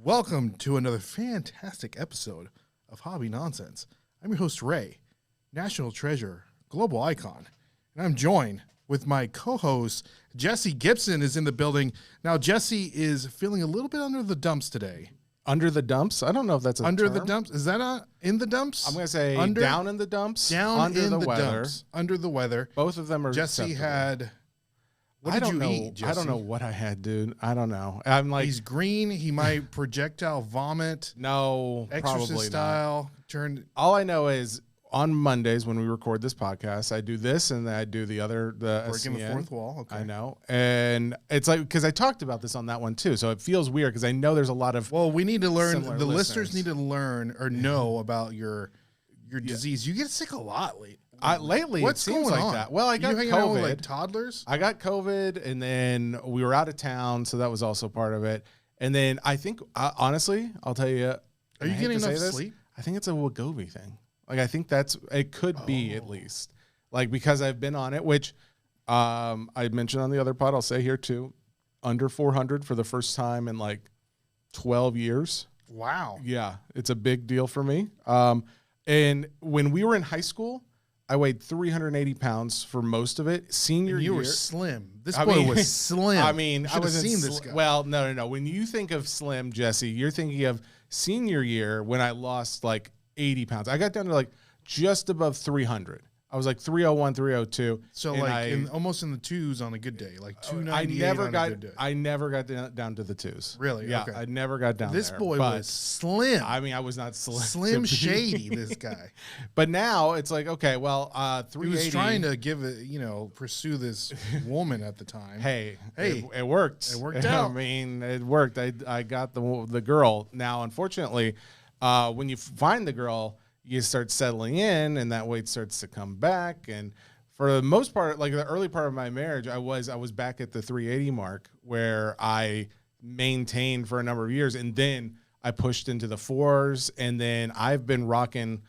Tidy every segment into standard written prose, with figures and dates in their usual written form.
Welcome to another fantastic episode of Hobby Nonsense. I'm your host, Ray, national treasure, global icon, and I'm joined with my co-host, Jesse Gibson is in the building. Now, Jesse is feeling a little bit under the dumps today. Under the dumps? I don't know if that's a Under term. the dumps? Is that in the dumps? I'm going to say under, down in the dumps, down under in the weather. dumps, under the weather. Both of them are Jesse acceptable. had... What did you eat, Jesse? I don't know what I had, dude. I don't know. I'm like... He's green. He might projectile vomit. No, Exorcist probably style. not. Turned. All I know is on Mondays when we record this podcast, I do this and then I do the other, the Breaking SCN. the fourth wall. Okay. I know. And it's like, because I talked about this on that one too. So it feels weird because I know there's a lot of... Well, we need to learn. similar The listeners listeners need to learn or know about your disease. You get sick a lot lately. Lately, What's it seems going like on? that. Well, I got you hanging out with COVID. like toddlers? I got COVID, and then we were out of town, so that was also part of it. And then I think, honestly, I'll tell you. Are you getting enough sleep? I think it's a Wegovy thing. Like, I think it could be at least. Like, because I've been on it, which I mentioned on the other pod, I'll say here too, under 400 for the first time in like 12 years. Wow. Yeah, it's a big deal for me. And when we were in high school, I weighed 380 pounds for most of it. Senior year. You were slim. This boy was slim. I mean, I was seen this guy. Well, no. When you think of slim, Jesse, you're thinking of senior year when I lost like 80 pounds. I got down to like just above 300. I was like 301, 302. So like almost in the twos on a good day, like 298 on a good day. I never got down to the twos. Really? Yeah, okay. I never got down This there. boy was slim. I mean, I was not slim. Slim Shady, this guy. But now it's like, okay, well, 380. He was trying to give it, pursue this woman at the time. Hey, it worked. It worked out. I mean, it worked. I got the girl. Now, unfortunately, when you find the girl, you start settling in, and that weight starts to come back. And for the most part, like the early part of my marriage, I was back at the 380 mark where I maintained for a number of years, and then I pushed into the fours, and then I've been rocking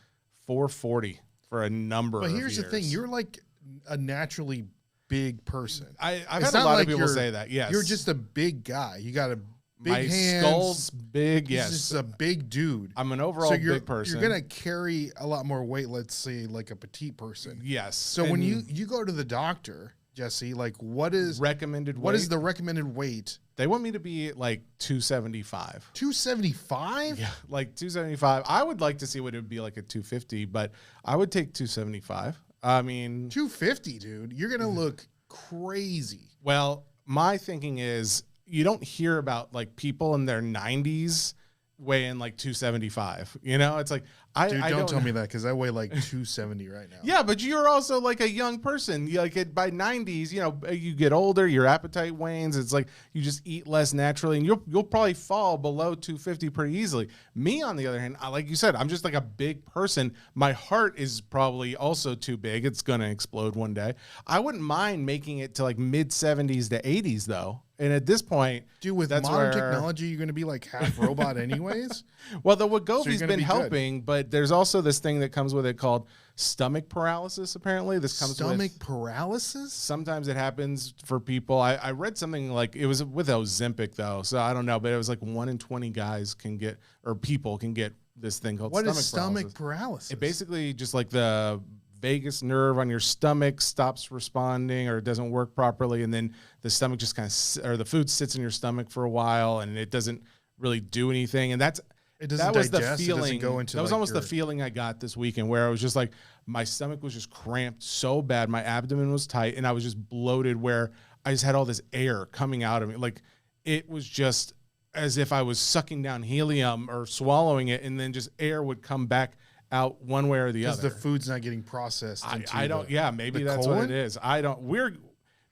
440 for a number of years. But here's the thing: you're like a naturally big person. I've had a lot of people say that. Yes, you're just a big guy. You got a big my hands. skull's big. Yes, He's just a big dude. I'm an overall big person. You're gonna carry a lot more weight. Let's say like a petite person. Yes. So when you go to the doctor, Jesse, like what is recommended? What is the recommended weight? They want me to be like 275. 275? Yeah, like 275. I would like to see what it would be like at 250, but I would take 275. I mean, 250, dude. You're gonna look crazy. Well, my thinking is you don't hear about like people in their 90s weighing like 275. It's like don't tell me that because I weigh like 270 right now. Yeah, but you're also like a young person. By 90s, you get older, your appetite wanes. It's like you just eat less naturally, and you'll probably fall below 250 pretty easily. Me, on the other hand, like you said, I'm just like a big person. My heart is probably also too big. It's gonna explode one day. I wouldn't mind making it to like mid 70s to 80s though. And at this point, dude, with modern technology, you're going to be like half robot anyways. Well, the Wegovy's been helping, good. But there's also this thing that comes with it called stomach paralysis. Apparently, this comes stomach paralysis. Sometimes it happens for people. I read something like it was with Ozempic though, so I don't know, but it was like 1 in 20 guys can get, or people can get this thing called stomach paralysis. It basically just like the vagus nerve on your stomach stops responding or it doesn't work properly, and then the stomach just or the food sits in your stomach for a while and it doesn't really do anything. And that was the feeling. That was almost the feeling I got this weekend, where I was just like, my stomach was just cramped so bad, my abdomen was tight, and I was just bloated, where I just had all this air coming out of me. Like it was just as if I was sucking down helium or swallowing it, and then just air would come back out one way or the other. Because the food's not getting processed. I don't. Maybe that's colon? what it is. I don't.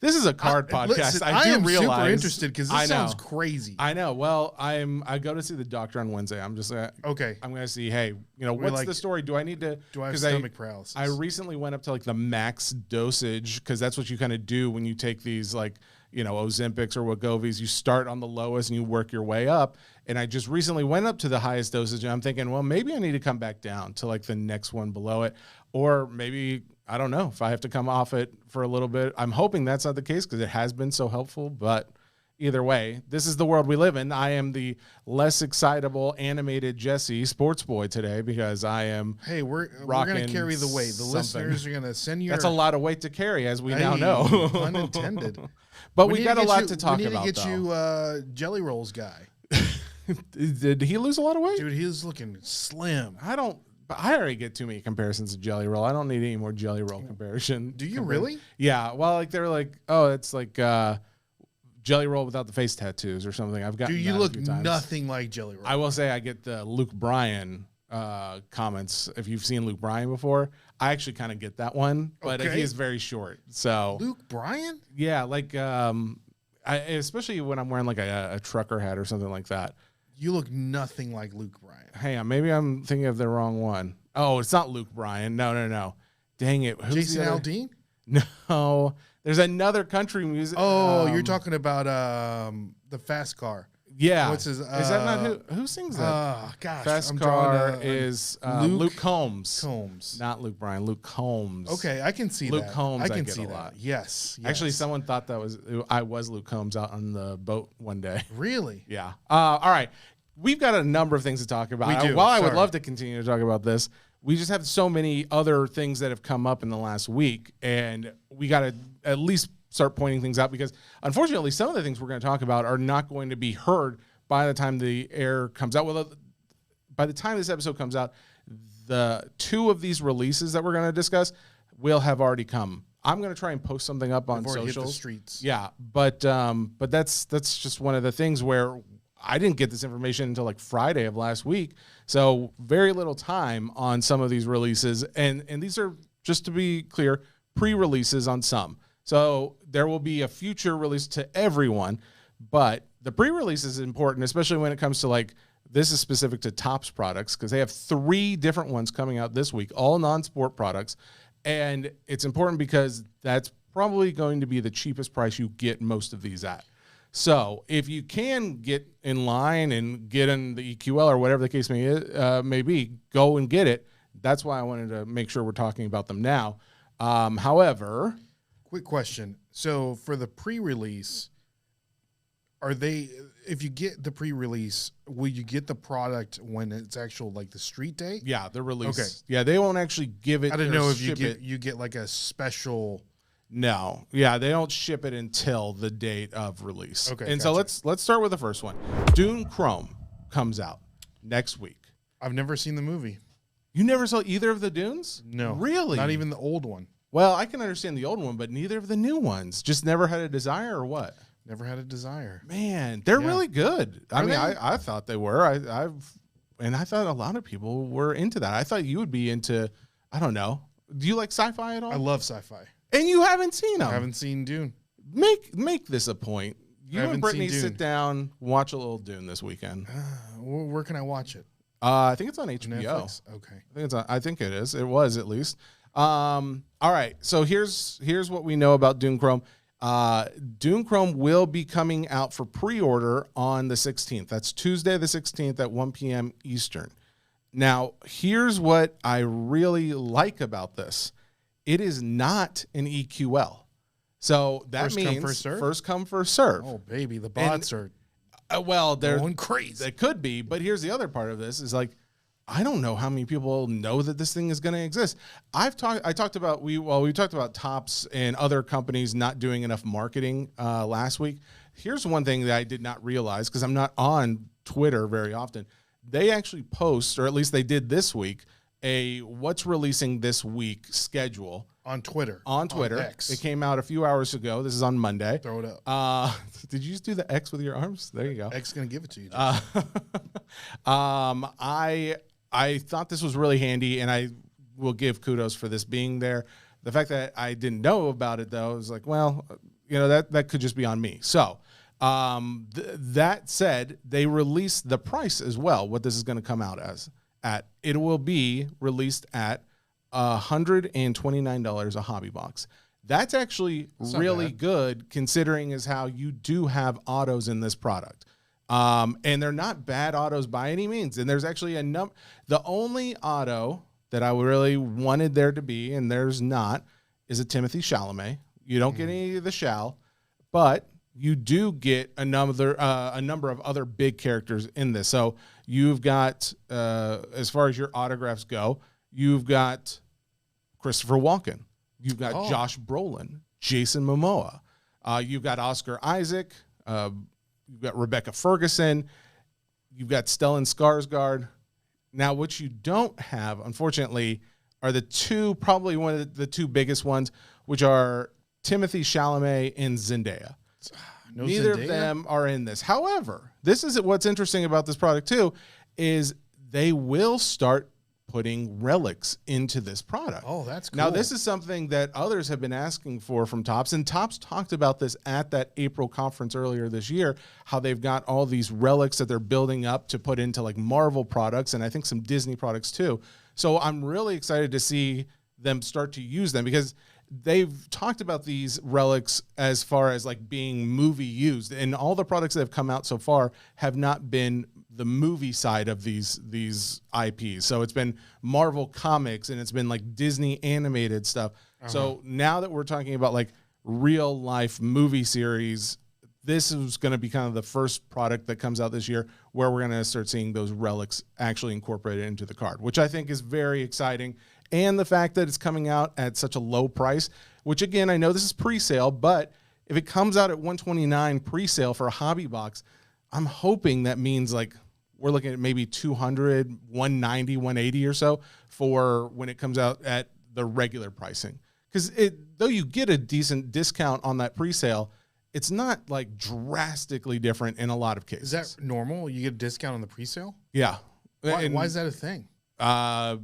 This is a card podcast. Listen, I am super interested because this sounds crazy. I know. Well, I go to see the doctor on Wednesday. I'm just okay. I'm going to see. Hey, what's the story? Do I need to? Do I have stomach paralysis? I recently went up to like the max dosage, because that's what you kind of do when you take these like Ozempics or Wegovy's. You start on the lowest and you work your way up. And I just recently went up to the highest dosage, and I'm thinking, well, maybe I need to come back down to like the next one below it, or maybe, I don't know, if I have to come off it for a little bit. I'm hoping that's not the case because it has been so helpful, but either way. This is the world we live in. I am the less excitable animated Jesse sports boy today because I am. Hey, we're going to carry the weight. The something. Listeners are going to send you. That's a lot of weight to carry, as we now know. Pun intended. But we got a lot to talk about. We need to get you Jelly Rolls guy. Did he lose a lot of weight? Dude, he was looking slim. I already get too many comparisons to Jelly Roll. I don't need any more Jelly Roll comparison. Do you really? Yeah. Well, like they're like, oh, it's like Jelly Roll without the face tattoos or something. I've got. Dude, you look nothing like Jelly Roll. I will say I get the Luke Bryan comments. If you've seen Luke Bryan before, I actually kind of get that one, but he is very short. So Luke Bryan? Yeah, like especially when I'm wearing like a trucker hat or something like that. You look nothing like Luke Bryan. Hey, maybe I'm thinking of the wrong one. Oh, it's not Luke Bryan. No. Dang it. Who's Jason Aldean? No. There's another country music. Oh, you're talking about the Fast Car. Yeah. What's his? Is that not who sings that? Gosh. Fast Car is Luke Combs. Combs. Not Luke Bryan. Luke Combs. Okay, I can see Luke that. Combs. I can get see a that. lot. Yes. Actually, someone thought I was Luke Combs out on the boat one day. Really? Yeah. All right. We've got a number of things to talk about. We do. While I would love to continue to talk about this, we just have so many other things that have come up in the last week, and we got to at least start pointing things out because, unfortunately, some of the things we're going to talk about are not going to be heard by the time the air comes out. Well, by the time this episode comes out, the 2 of these releases that we're going to discuss will have already come. I'm going to try and post something up on socials. Hit the streets. Yeah, but that's just one of the things where I didn't get this information until like Friday of last week. So very little time on some of these releases. And these are, just to be clear, pre-releases on some. So there will be a future release to everyone, but the pre-release is important, especially when it comes to like, this is specific to Topps products because they have 3 different ones coming out this week, all non-sport products. And it's important because that's probably going to be the cheapest price you get most of these at. So if you can get in line and get in the EQL or whatever the case may be, go and get it. That's why I wanted to make sure we're talking about them now. However, quick question. So for the pre-release, if you get the pre-release, will you get the product when it's actual like the street day? Yeah, the release. Okay. Yeah, they won't actually give it. I don't know if you get like a special. No. Yeah, they don't ship it until the date of release. Okay. And gotcha. so let's start with the first one. Dune Chrome comes out next week. I've never seen the movie. You never saw either of the Dunes? No. Really? Not even the old one. Well, I can understand the old one, but neither of the new ones. Just never had a desire or what? Never had a desire. Man, they're really good. I mean, they? I thought they were. I thought a lot of people were into that. I thought you would be into, I don't know. Do you like sci-fi at all? I love sci-fi. And you haven't seen them. I haven't seen Dune. Make this a point. You and Brittany seen Dune. sit down, watch a little Dune this weekend. Where can I watch it? I think it's on HBO. Netflix? Okay. I think it is. It was at least. All right. So here's what we know about Dune Chrome. Dune Chrome will be coming out for pre-order on the 16th. That's Tuesday the 16th at 1 p.m. Eastern. Now, here's what I really like about this. It is not an EQL. So that First means come, first serve? First come, first serve. Oh, baby. The bots are they're going crazy. They could be, but here's the other part of this is like, I don't know how many people know that this thing is going to exist. We talked about Topps and other companies not doing enough marketing last week. Here's one thing that I did not realize because I'm not on Twitter very often. They actually post, or at least they did this week, a what's releasing this week schedule on Twitter. On X. It came out a few hours ago. This is on Monday. Throw it up. Did you just do the X with your arms? There you go. X gonna give it to you. I thought this was really handy, and I will give kudos for this being there. The fact that I didn't know about it, though, is like, well, that could just be on me. So that said, they released the price as well, what this is going to come out at. It will be released at $129 a hobby box. That's actually really good considering as how you do have autos in this product. And they're not bad autos by any means. And there's actually the only auto that I really wanted there to be, and there's not, is a Timothy Chalamet. You don't get any of the Chal, but you do get a number of other big characters in this. So you've got, as far as your autographs go, you've got Christopher Walken, you've got Josh Brolin, Jason Momoa, you've got Oscar Isaac, you've got Rebecca Ferguson, you've got Stellan Skarsgård. Now, what you don't have, unfortunately, are probably one of the two biggest ones, which are Timothée Chalamet and Zendaya. Neither of them are in this. However, this is what's interesting about this product too, is they will start putting relics into this product. Oh, that's cool. Now, this is something that others have been asking for from Topps, and Topps talked about this at that April conference earlier this year, how they've got all these relics that they're building up to put into like Marvel products, and I think some Disney products too. So I'm really excited to see them start to use them, because they've talked about these relics as far as like being movie used, and all the products that have come out so far have not been the movie side of these IPs. So it's been Marvel Comics, and it's been like Disney animated stuff. So now that we're talking about like real life movie series, this is going to be kind of the first product that comes out this year where we're going to start seeing those relics actually incorporated into the card, which I think is very exciting. And the fact that it's coming out at such a low price, which again, I know this is pre-sale, but if it comes out at $129 pre-sale for a hobby box, I'm hoping that means like we're looking at maybe $200, $190, $180 or so for when it comes out at the regular pricing. Because though you get a decent discount on that pre-sale, it's not like drastically different in a lot of cases. Is that normal? You get a discount on the pre-sale? Yeah. Why is that a thing?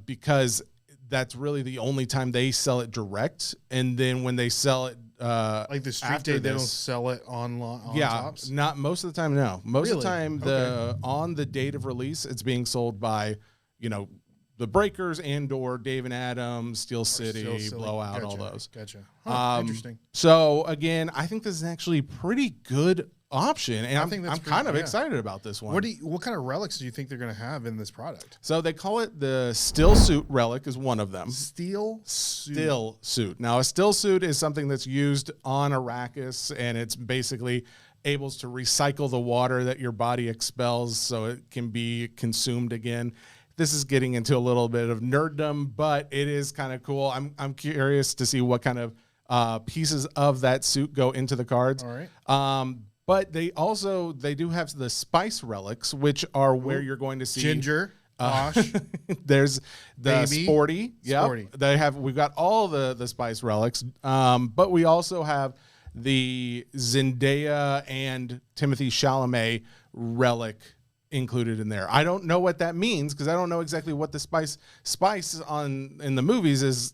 Because that's really the only time they sell it direct, and then when they sell it like the street day, they don't sell it on Topps? Not most of the time. No, most of the Really? time on the date of release, it's being sold by the Breakers and/or Dave and Adams, Steel City, Blowout, all those. Gotcha. Interesting. So again, I think this is actually a pretty good option, and I'm kind of excited about this one. What kind of relics do you think they're going to have in this product? So they call it the Still Suit relic is one of them. Still Suit. Now, a still suit is something that's used on Arrakis, and it's basically able to recycle the water that your body expels so it can be consumed again. This is getting into a little bit of nerddom, but it is kind of cool. I'm curious to see what kind of pieces of that suit go into the cards. All right. But they do have the spice relics, which are where you're going to see Ginger, Osh. There's the Baby. Sporty. Yeah, Sporty. We've got all the spice relics. But we also have the Zendaya and Timothée Chalamet relic included in there. I don't know what that means, because I don't know exactly what the spice in the movies is,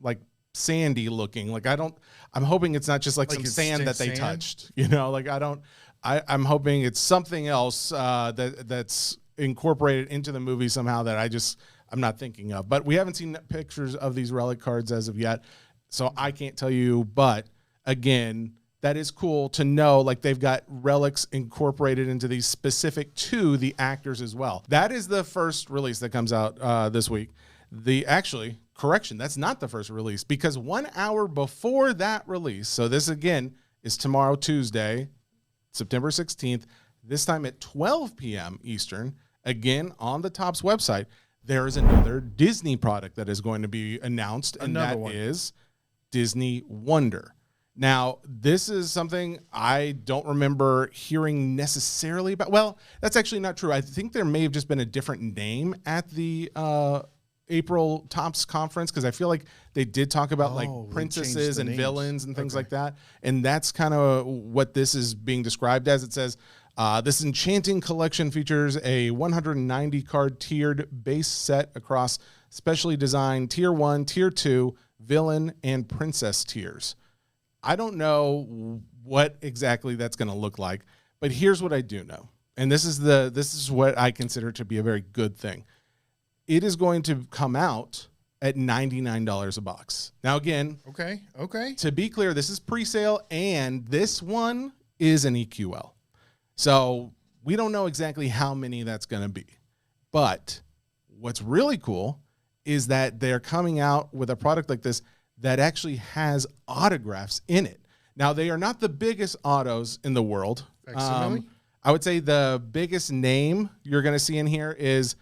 like sandy looking. Like I'm hoping it's not just like some sand that they touched, I'm hoping it's something else that's incorporated into the movie somehow that I'm not thinking of. But we haven't seen pictures of these relic cards as of yet, so I can't tell you. But again, that is cool to know, like they've got relics incorporated into these specific to the actors as well. That is the first release that comes out this week. That's not the first release, because 1 hour before that release, so this again is tomorrow, Tuesday, September 16th, this time at 12 p.m. Eastern, again on the Topps website, there is another Disney product that is going to be announced, and that is Disney Wonder. Now, this is something I don't remember hearing necessarily about. Well, that's actually not true. I think there may have just been a different name at the April Topps conference, because I feel like they did talk about like princesses and villains and things like that. And that's kind of what this is being described as. It says, this enchanting collection features a 190 card tiered base set across specially designed tier 1, tier 2, villain, and princess tiers. I don't know what exactly that's going to look like, but here's what I do know. And this is what I consider to be a very good thing. It is going to come out at $99 a box. Now, again, okay. To be clear, this is pre-sale, and this one is an EQL. So we don't know exactly how many that's going to be. But what's really cool is that they're coming out with a product like this that actually has autographs in it. Now, they are not the biggest autos in the world. Facsimile? I would say the biggest name you're going to see in here is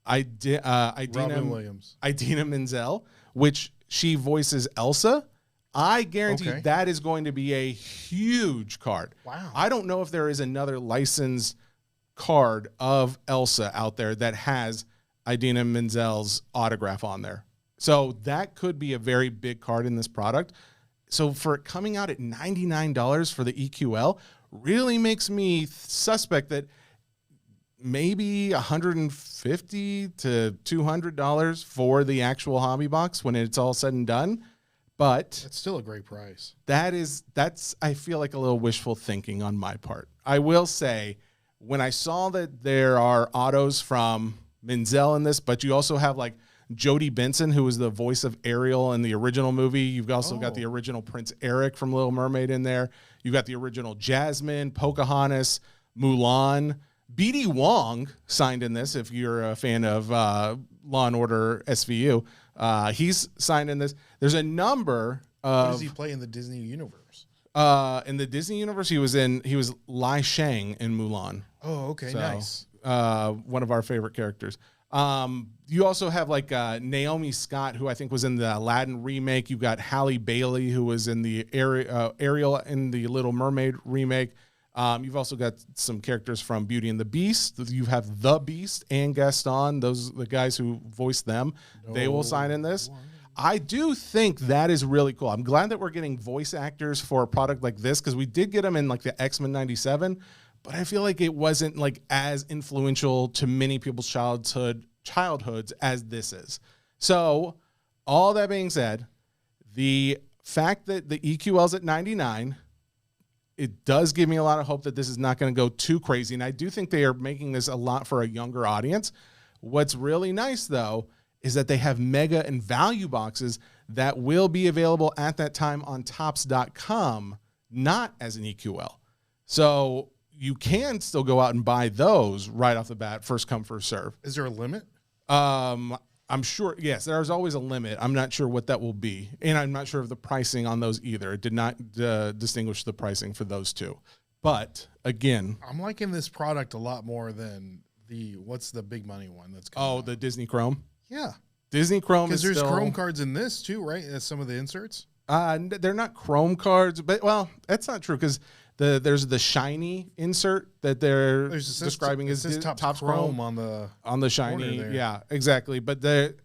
Robin Williams. Idina Menzel, which she voices Elsa. I guarantee that is going to be a huge card. Wow. I don't know if there is another licensed card of Elsa out there that has Idina Menzel's autograph on there. So that could be a very big card in this product. So for it coming out at $99 for the EQL really makes me suspect that maybe $150 to $200 for the actual hobby box when it's all said and done. But it's still a great price. That's I feel like a little wishful thinking on my part. I will say, when I saw that there are autos from Menzel in this, but you also have like Jodie Benson, who was the voice of Ariel in the original movie. You've also got the original Prince Eric from Little Mermaid in there. You've got the original Jasmine, Pocahontas, Mulan. B.D. Wong signed in this, if you're a fan of Law & Order SVU. He's signed in this. There's a number of... What does he play in the Disney universe? In the Disney universe, he was Lai Shang in Mulan. Oh, okay, nice. One of our favorite characters. You also have like Naomi Scott, who I think was in the Aladdin remake. You've got Halle Bailey, who was in the Ariel in the Little Mermaid remake. You've also got some characters from Beauty and the Beast. You have the Beast and Gaston. Those are the guys who voiced them. They will sign in this. I do think that is really cool. I'm glad that we're getting voice actors for a product like this, because we did get them in like the X-Men 97, but I feel like it wasn't like as influential to many people's childhoods as this is. So all that being said, the fact that the EQL's at 99, it does give me a lot of hope that this is not going to go too crazy. And I do think they are making this a lot for a younger audience. What's really nice, though, is that they have mega and value boxes that will be available at that time on Topps.com, not as an EQL. So you can still go out and buy those right off the bat, first come, first serve. Is there a limit? I'm sure, yes, there's always a limit. I'm not sure what that will be. And I'm not sure of the pricing on those either. It did not distinguish the pricing for those two. But again, I'm liking this product a lot more than what's the big money one that's coming out? The Disney Chrome. Yeah. Disney Chrome is because there's still, Chrome cards in this too, right? As some of the inserts. They're not Chrome cards, but well, that's not true, because there's the shiny insert that they're describing as Topps Chrome on the shiny. Yeah, exactly. But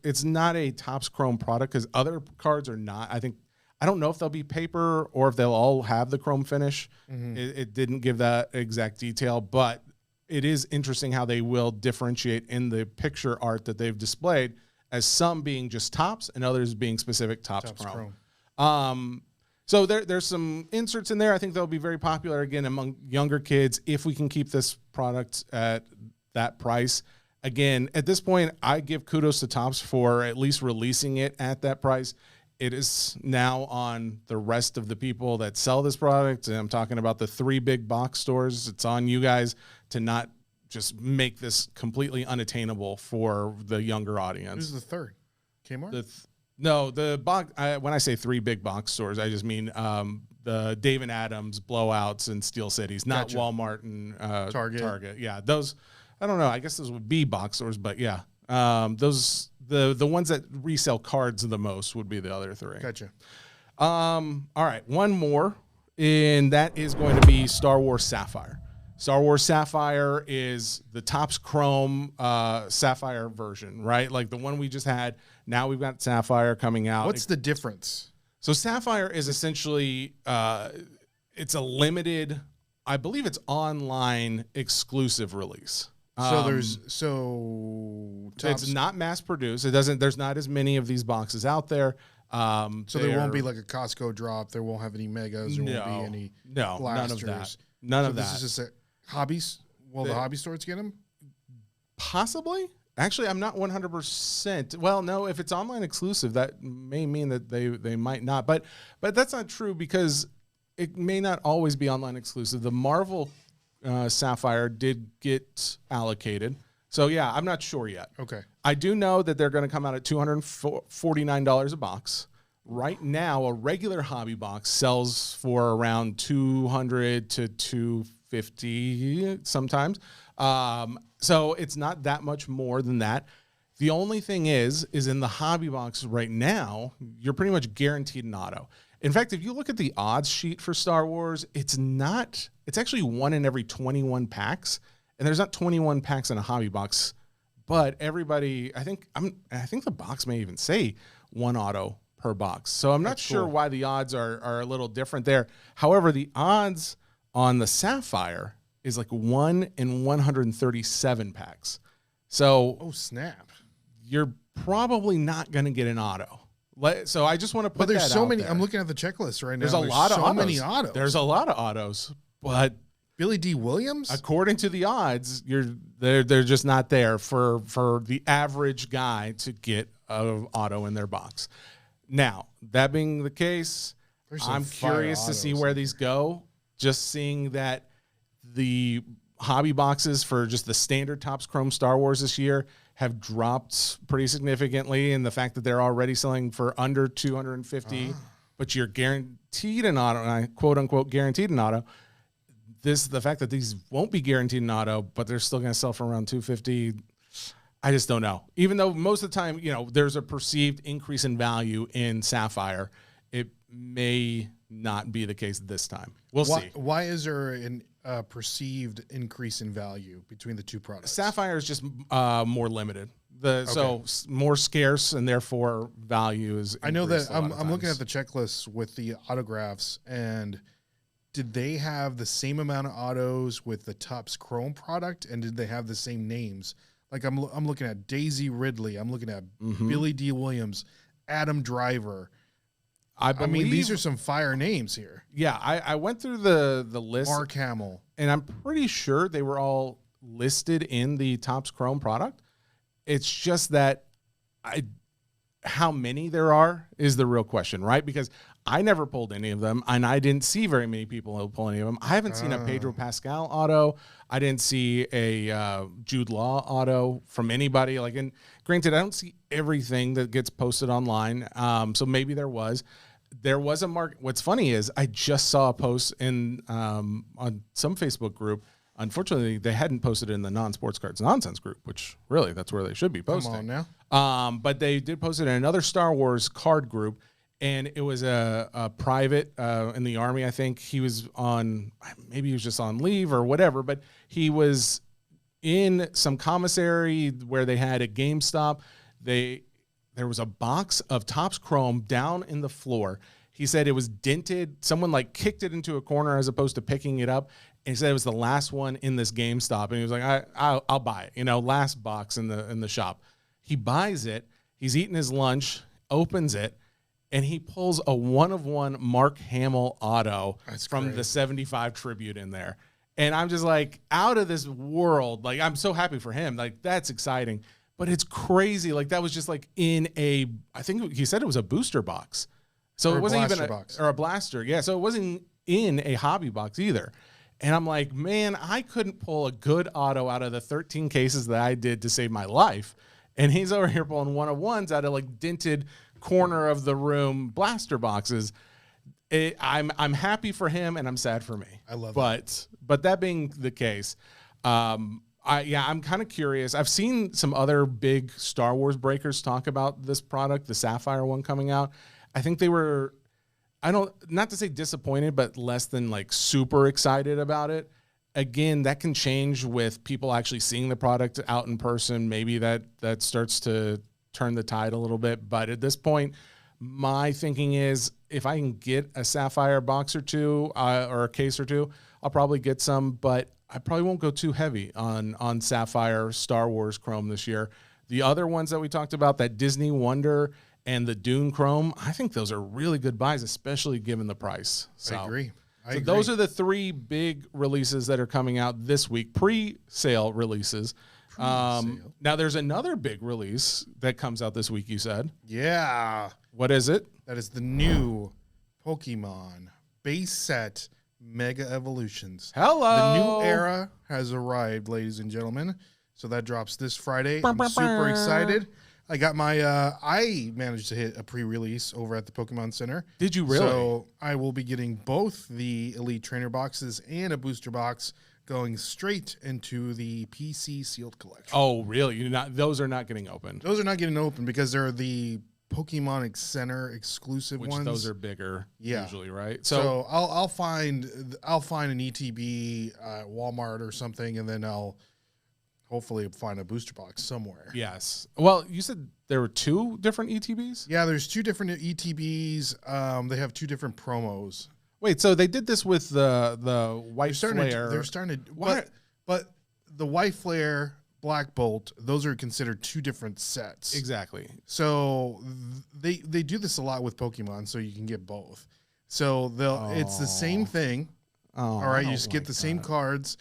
it's not a Topps Chrome product, because other cards are not. I don't know if they'll be paper or if they'll all have the Chrome finish. Mm-hmm. It didn't give that exact detail, but it is interesting how they will differentiate in the picture art that they've displayed, as some being just Topps and others being specific Topps Chrome. So there's some inserts in there. I think they'll be very popular, again, among younger kids, if we can keep this product at that price. Again, at this point, I give kudos to Topps for at least releasing it at that price. It is now on the rest of the people that sell this product, and I'm talking about the 3 big box stores. It's on you guys to not just make this completely unattainable for the younger audience. Who's the third? Kmart? No, the box. When I say 3 big box stores, I just mean the Dave and Adams, Blowouts, and Steel Cities, not Walmart and Target. Yeah, those. I don't know. I guess those would be box stores, but yeah, those the ones that resell cards the most would be the other 3. Gotcha. All right, one more, and that is going to be Star Wars Sapphire. Star Wars Sapphire is the Topps Chrome Sapphire version, right? Like the one we just had. Now we've got Sapphire coming out. What's the difference? So Sapphire is essentially, it's a limited, I believe it's online exclusive release. It's not mass produced. There's not as many of these boxes out there. So there won't be like a Costco drop. There won't have any megas. There won't be any blasters. None of that. This is just a hobbies. Will the hobby stores get them? Possibly. Actually, I'm not 100%. Well, no, if it's online exclusive, that may mean that they might not. But that's not true, because it may not always be online exclusive. The Marvel Sapphire did get allocated. So, yeah, I'm not sure yet. Okay. I do know that they're going to come out at $249 a box. Right now, a regular hobby box sells for around $200 to $250 sometimes. So it's not that much more than that. The only thing is in the hobby box right now, you're pretty much guaranteed an auto. In fact, if you look at the odds sheet for Star Wars, it's actually 1 in every 21 packs. And there's not 21 packs in a hobby box, but everybody, I think the box may even say 1 auto per box. So I'm not sure why the odds are a little different there. However, the odds on the Sapphire is like 1 in 137 packs. So, oh snap, you're probably not going to get an auto. So I just want to put that out there. But there's so many. I'm looking at the checklist right now. There's a lot of so many autos. There's a lot of autos, but Billy D. Williams, according to the odds, they're just not there for the average guy to get an auto in their box. Now, that being the case, I'm curious to see where these go. Just seeing that the hobby boxes for just the standard Topps Chrome Star Wars this year have dropped pretty significantly, and the fact that they're already selling for under $250, but you're guaranteed an auto, and I quote unquote guaranteed an auto. The fact that these won't be guaranteed an auto, but they're still going to sell for around $250. I just don't know. Even though most of the time, there's a perceived increase in value in Sapphire, it may not be the case this time. We'll see. Why is there a perceived increase in value between the two products? Sapphire is just more limited. So more scarce, and therefore value is. I know that I'm looking at the checklist with the autographs, and did they have the same amount of autos with the Topps Chrome product, and did they have the same names? Like I'm looking at Daisy Ridley, I'm looking at Billy D. Williams, Adam Driver. I mean, these are some fire names here. Yeah, I went through the list. Mark Hamill. And I'm pretty sure they were all listed in the Topps Chrome product. It's just that how many there are is the real question, right? Because I never pulled any of them, and I didn't see very many people pull any of them. I haven't seen a Pedro Pascal auto. I didn't see a Jude Law auto from anybody. And granted, I don't see everything that gets posted online, so maybe there was. There was a mark. What's funny is I just saw a post on some Facebook group. Unfortunately, they hadn't posted it in the non-sports cards nonsense group, which really that's where they should be posting. Come on now. But they did post it in another Star Wars card group, and it was a private in the Army. I think he was maybe he was just on leave or whatever, but he was in some commissary where they had a GameStop. There was a box of Topps Chrome down in the floor. He said it was dented. Someone kicked it into a corner as opposed to picking it up. And he said it was the last one in this GameStop. And he was like, I'll buy it. Last box in the shop. He buys it. He's eating his lunch, opens it, and he pulls a 1-of-1 Mark Hamill auto from the 75 tribute in there. And I'm just out of this world. I'm so happy for him. That's exciting. But it's crazy. That was just in I think he said it was a booster box. So it wasn't even a blaster. Yeah. So it wasn't in a hobby box either. And I'm like, man, I couldn't pull a good auto out of the 13 cases that I did to save my life. And he's over here pulling 1-of-1s out of dented corner of the room blaster boxes. I'm happy for him, and I'm sad for me. I love it. But that being the case, I'm kind of curious. I've seen some other big Star Wars breakers talk about this product, the Sapphire one coming out. I think they were, not to say disappointed, but less than super excited about it. Again, that can change with people actually seeing the product out in person. Maybe that starts to turn the tide a little bit. But at this point, my thinking is if I can get a Sapphire box or two or a case or two, I'll probably get some. But I probably won't go too heavy on Sapphire Star Wars Chrome this year. The other ones that we talked about, that Disney Wonder and the Dune Chrome, I think those are really good buys, especially given the price. So, I agree. Those are the 3 big releases that are coming out this week, pre-sale releases. Now, there's another big release that comes out this week, you said. Yeah. What is it? That is the new Pokemon base set Mega Evolutions. Hello. The new era has arrived, ladies and gentlemen. So that drops this Friday. I'm super excited. I got my. I managed to hit a pre-release over at the Pokemon Center. Did you really? So I will be getting both the Elite Trainer boxes and a booster box going straight into the PC sealed collection. Oh, really? Those are not getting opened. Those are not getting open because they're the Pokemon Center exclusive Which ones. those are bigger, usually, right? So I'll find an ETB at Walmart or something, and then I'll hopefully find a booster box somewhere. Yes. Well, you said there were 2 different ETBs? Yeah, there's 2 different ETBs. They have 2 different promos. Wait, so they did this with the white flare. They're starting to but the white flare, Black Bolt, those are considered 2 different sets. Exactly. So they do this a lot with Pokemon, so you can get both. So it's the same thing. Oh, all right, you just get the same cards,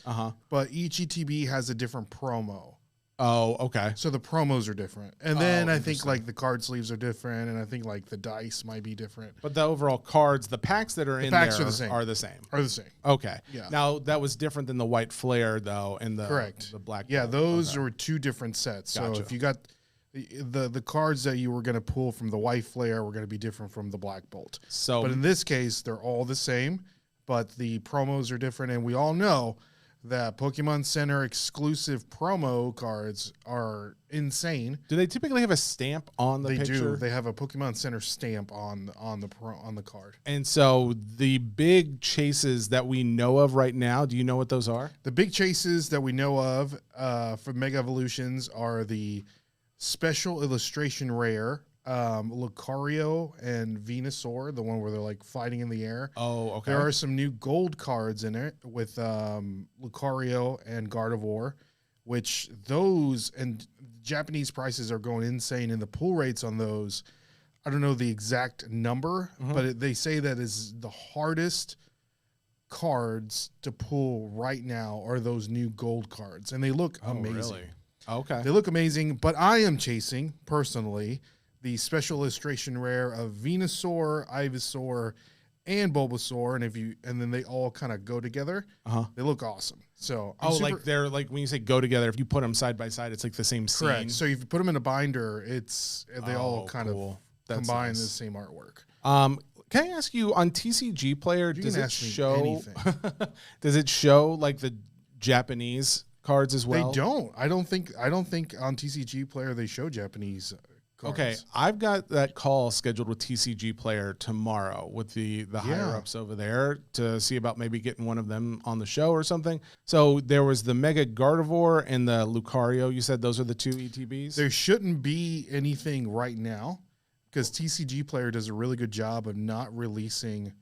but each ETB has a different promo. Oh, okay. So the promos are different. And then I think like the card sleeves are different, and I think like the dice might be different. But the overall cards, the packs that are in there are the same. Are the same. Okay. Yeah. Now that was different than the white flare though, and the correct. The black. Yeah, those were 2 different sets. Gotcha. So if you got the cards that you were going to pull from the white flare were going to be different from the Black Bolt. So, but in this case, they're all the same, but the promos are different, and we all know that Pokemon Center exclusive promo cards are insane. Do they typically have a stamp on the picture? They do. They have a Pokemon Center stamp on the card. And so the big chases that we know of right now, do you know what those are? The big chases that we know of for Mega Evolutions are the Special Illustration Rare, Lucario and Venusaur, the one where they're like fighting in the air. Oh, okay. There are some new gold cards in it with Lucario and Gardevoir, which those and Japanese prices are going insane, and the pull rates on those, I don't know the exact number, but they say that is the hardest cards to pull right now are those new gold cards, and they look amazing. Really? Okay. They look amazing, but I am chasing, personally, the Special Illustration Rare of Venusaur, Ivysaur, and Bulbasaur, and then they all kind of go together. They look awesome. So like they're like when you say go together, if you put them side by side, it's like the same scene. Correct. So if you put them in a binder, they all kind of combine the same artwork. Can I ask you on TCG Player? Does it show anything? Does it show like the Japanese cards as well? They don't. I don't think on TCG Player they show Japanese cards. Okay, I've got that call scheduled with TCG Player tomorrow with the higher ups over there to see about maybe getting one of them on the show or something. So there was the Mega Gardevoir and the Lucario. You said those are the 2 ETBs? There shouldn't be anything right now because TCG Player does a really good job of not releasing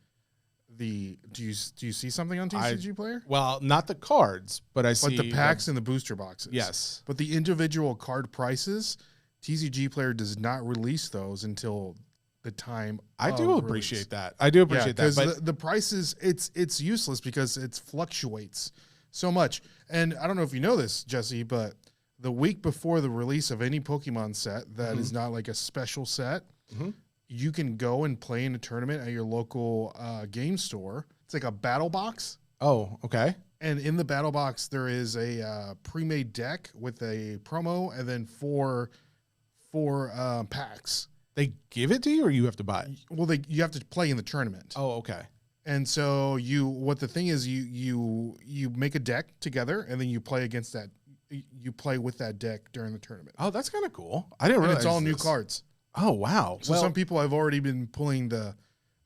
the. Do you see something on TCG Player? Well, not the cards, but I see the packs and the booster boxes. Yes, but the individual card prices, TCG Player does not release those until the time. I do appreciate that. I do appreciate that. But the prices, it's useless because it fluctuates so much. And I don't know if you know this, Jesse, but the week before the release of any Pokemon set that is not like a special set, you can go and play in a tournament at your local game store. It's like a battle box. Oh, okay. And in the battle box, there is a pre-made deck with a promo and then four packs. They give it to you, or you have to buy it? Well, you have to play in the tournament. Oh, okay. And so what the thing is, you make a deck together, and then you play against that. You play with that deck during the tournament. Oh, that's kind of cool. I didn't realize it's all new cards. Oh, wow. So some people have already been pulling the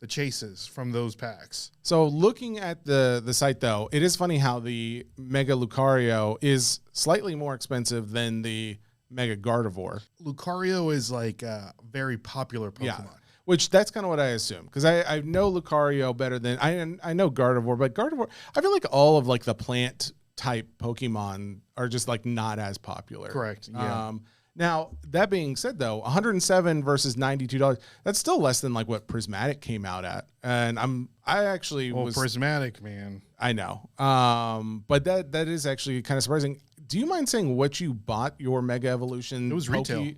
chases from those packs. So looking at the site, though, it is funny how the Mega Lucario is slightly more expensive than the Mega Gardevoir. Lucario is like a very popular Pokemon. Yeah, which that's kind of what I assume because I know Lucario better than I know Gardevoir, but Gardevoir, I feel like all of like the plant type Pokemon are just like not as popular. Correct. Yeah. Now that being said, though, 107 versus $92, that's still less than like what Prismatic came out at, and I actually was Prismatic, man. I know, but that is actually kind of surprising. Do you mind saying what you bought your Mega Evolution? It was retail.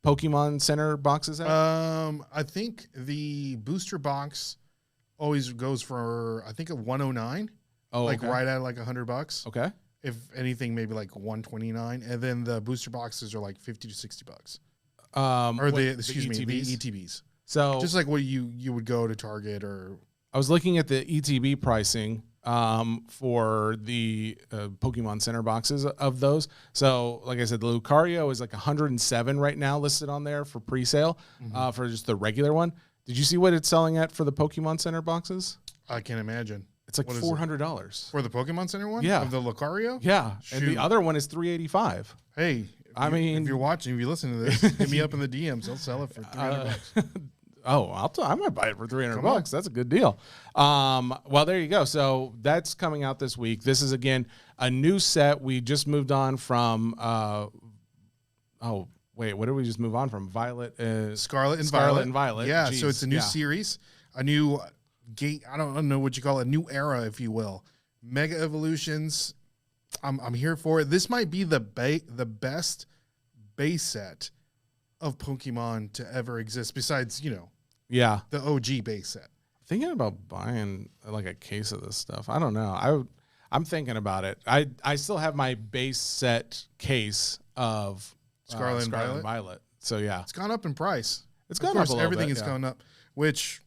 Pokemon Center boxes at? I think the booster box always goes for I think a 109. Oh, like right at like $100. Okay. If anything, maybe like 129, and then the booster boxes are like $50 to $60. Or the ETBs. the ETBs. So Just like what you would go to Target or I was looking at the ETB pricing for the Pokemon Center boxes of those. So, like I said, the Lucario is like 107 right now listed on there for pre-sale for just the regular one. Did you see what it's selling at for the Pokemon Center boxes? I can't imagine. It's like $400 for the Pokemon Center one. Yeah, of the Lucario. Yeah, Shoot. and the other one is $385. Hey, if you're watching, if you listen to this, hit me up in the DMs. I'll sell it for $300. Oh, I might buy it for $300. That's a good deal. Well, there you go. So that's coming out this week. This is again a new set. We just moved on from. Wait, what did we just move on from? Violet, Scarlet and Violet. Yeah, Jeez, so it's a new series, a new gate. I don't know what you call it, a new era, if you will. Mega Evolutions. I'm here for it. This might be the best base set of Pokemon to ever exist, besides the OG base set. Thinking about buying like a case of this stuff. I don't know. I'm thinking about it. I still have my base set case of Scarlet and Violet. So yeah, it's gone up in price. It's gone up a little everything bit, has gone up, which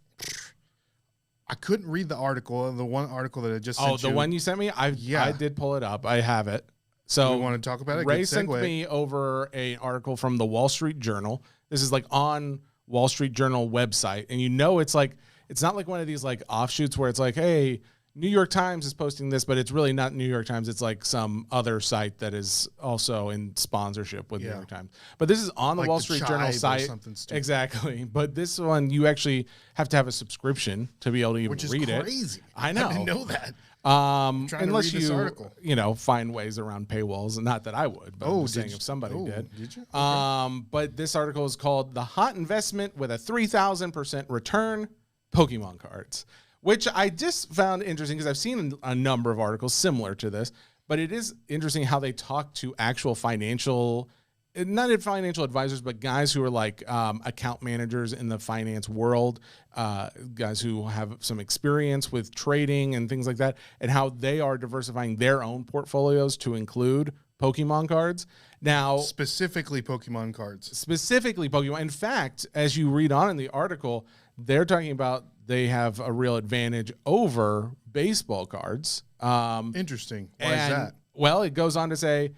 I couldn't read the article. The one article that I just sent the one you sent me. I did pull it up. I have it. So we want to talk about it. Ray sent me over an article from the Wall Street Journal. This is like on Wall Street Journal website, and it's not like one of these like offshoots where it's like, hey, New York Times is posting this, but it's really not New York Times. It's like some other site that is also in sponsorship with New York Times. But this is on the Wall Street Journal site. Exactly. But this one, you actually have to have a subscription to be able to even read it. Which is crazy. I know. I didn't know that. Unless you find ways around paywalls. Not that I would, but I'm just saying if somebody did. Did you? Okay. But this article is called "The Hot Investment with a 3,000% Return: Pokemon Cards," which I just found interesting because I've seen a number of articles similar to this. But it is interesting how they talk to actual not financial advisors, but guys who are like account managers in the finance world, guys who have some experience with trading and things like that, and how they are diversifying their own portfolios to include Pokemon cards. Now, specifically Pokemon cards. Specifically Pokemon. In fact, as you read on in the article, they're talking about they have a real advantage over baseball cards. Interesting. Why is that? Well, it goes on to say,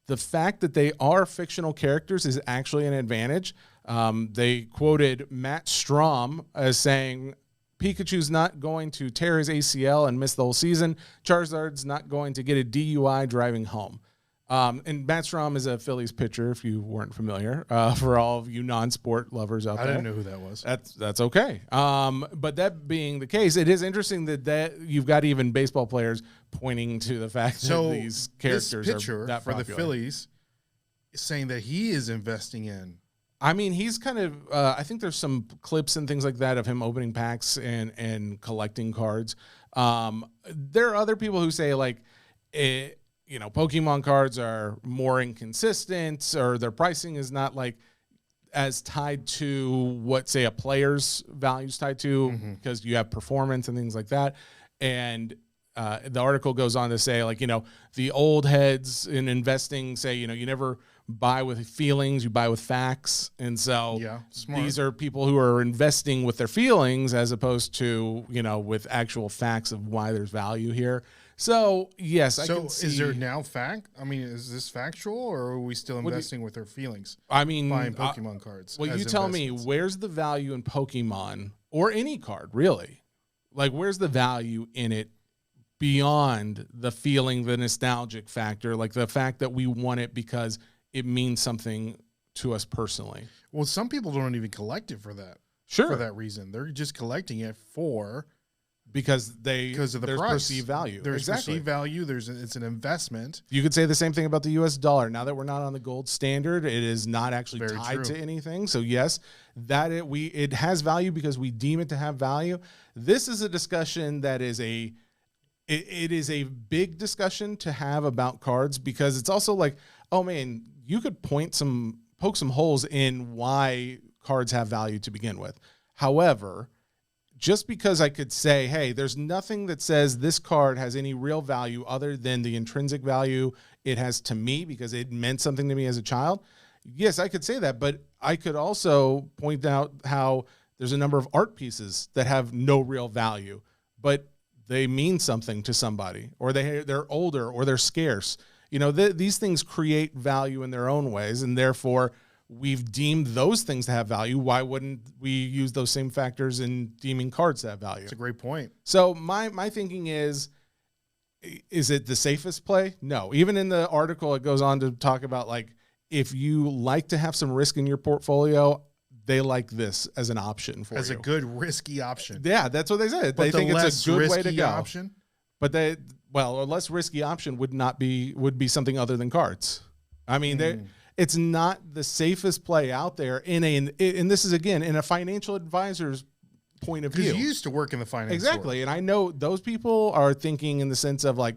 the fact that they are fictional characters is actually an advantage. They quoted Matt Strom as saying, Pikachu's not going to tear his ACL and miss the whole season. Charizard's not going to get a DUI driving home. And Matt Strom is a Phillies pitcher, if you weren't familiar, for all of you non-sport lovers out there. I didn't know who that was. That's okay. But that being the case, it is interesting that you've got even baseball players pointing to the fact that these characters are that popular. For the Phillies is saying that he is investing in. I mean, he's kind of. I think there's some clips and things like that of him opening packs and collecting cards. There are other people who say like, Pokemon cards are more inconsistent, or their pricing is not like as tied to what, say, a player's value is tied to, because you have performance and things like that. And the article goes on to say, like, the old heads in investing say, you never buy with feelings, you buy with facts. And so these are people who are investing with their feelings as opposed to, with actual facts of why there's value here. So, yes, I can see. Is there now fact? I mean, is this factual, or are we still investing with our feelings? I mean, buying Pokemon cards. Well, you tell me, where's the value in Pokemon, or any card, really? Like, where's the value in it beyond the feeling, the nostalgic factor, like the fact that we want it because it means something to us personally? Well, some people don't even collect it for that. Sure. For that reason. They're just collecting it because of the price. Perceived value. There's perceived value. It's an investment. You could say the same thing about the U.S. dollar. Now that we're not on the gold standard, it is not actually tied to anything. So yes, that it has value because we deem it to have value. This is a discussion that is it is a big discussion to have about cards, because it's also like, oh man, you could poke some holes in why cards have value to begin with. However, just because I could say, hey, there's nothing that says this card has any real value other than the intrinsic value it has to me because it meant something to me as a child, Yes, I could say that, but I could also point out how there's a number of art pieces that have no real value, but they mean something to somebody, or they're older, or they're scarce. You know, these things create value in their own ways, and therefore we've deemed those things to have value. Why wouldn't we use those same factors in deeming cards to have value? That's a great point. So my thinking is it the safest play? No. Even in the article, it goes on to talk about, like, if you like to have some risk in your portfolio, they like this as an option for you. As a good risky option. Yeah, that's what they said. But they think it's a good way to go. Option? But a less risky option would be something other than cards. I mean, it's not the safest play out there and this is, again, in a financial advisor's point of view. Because you used to work in the finance Exactly. world. And I know those people are thinking in the sense of, like,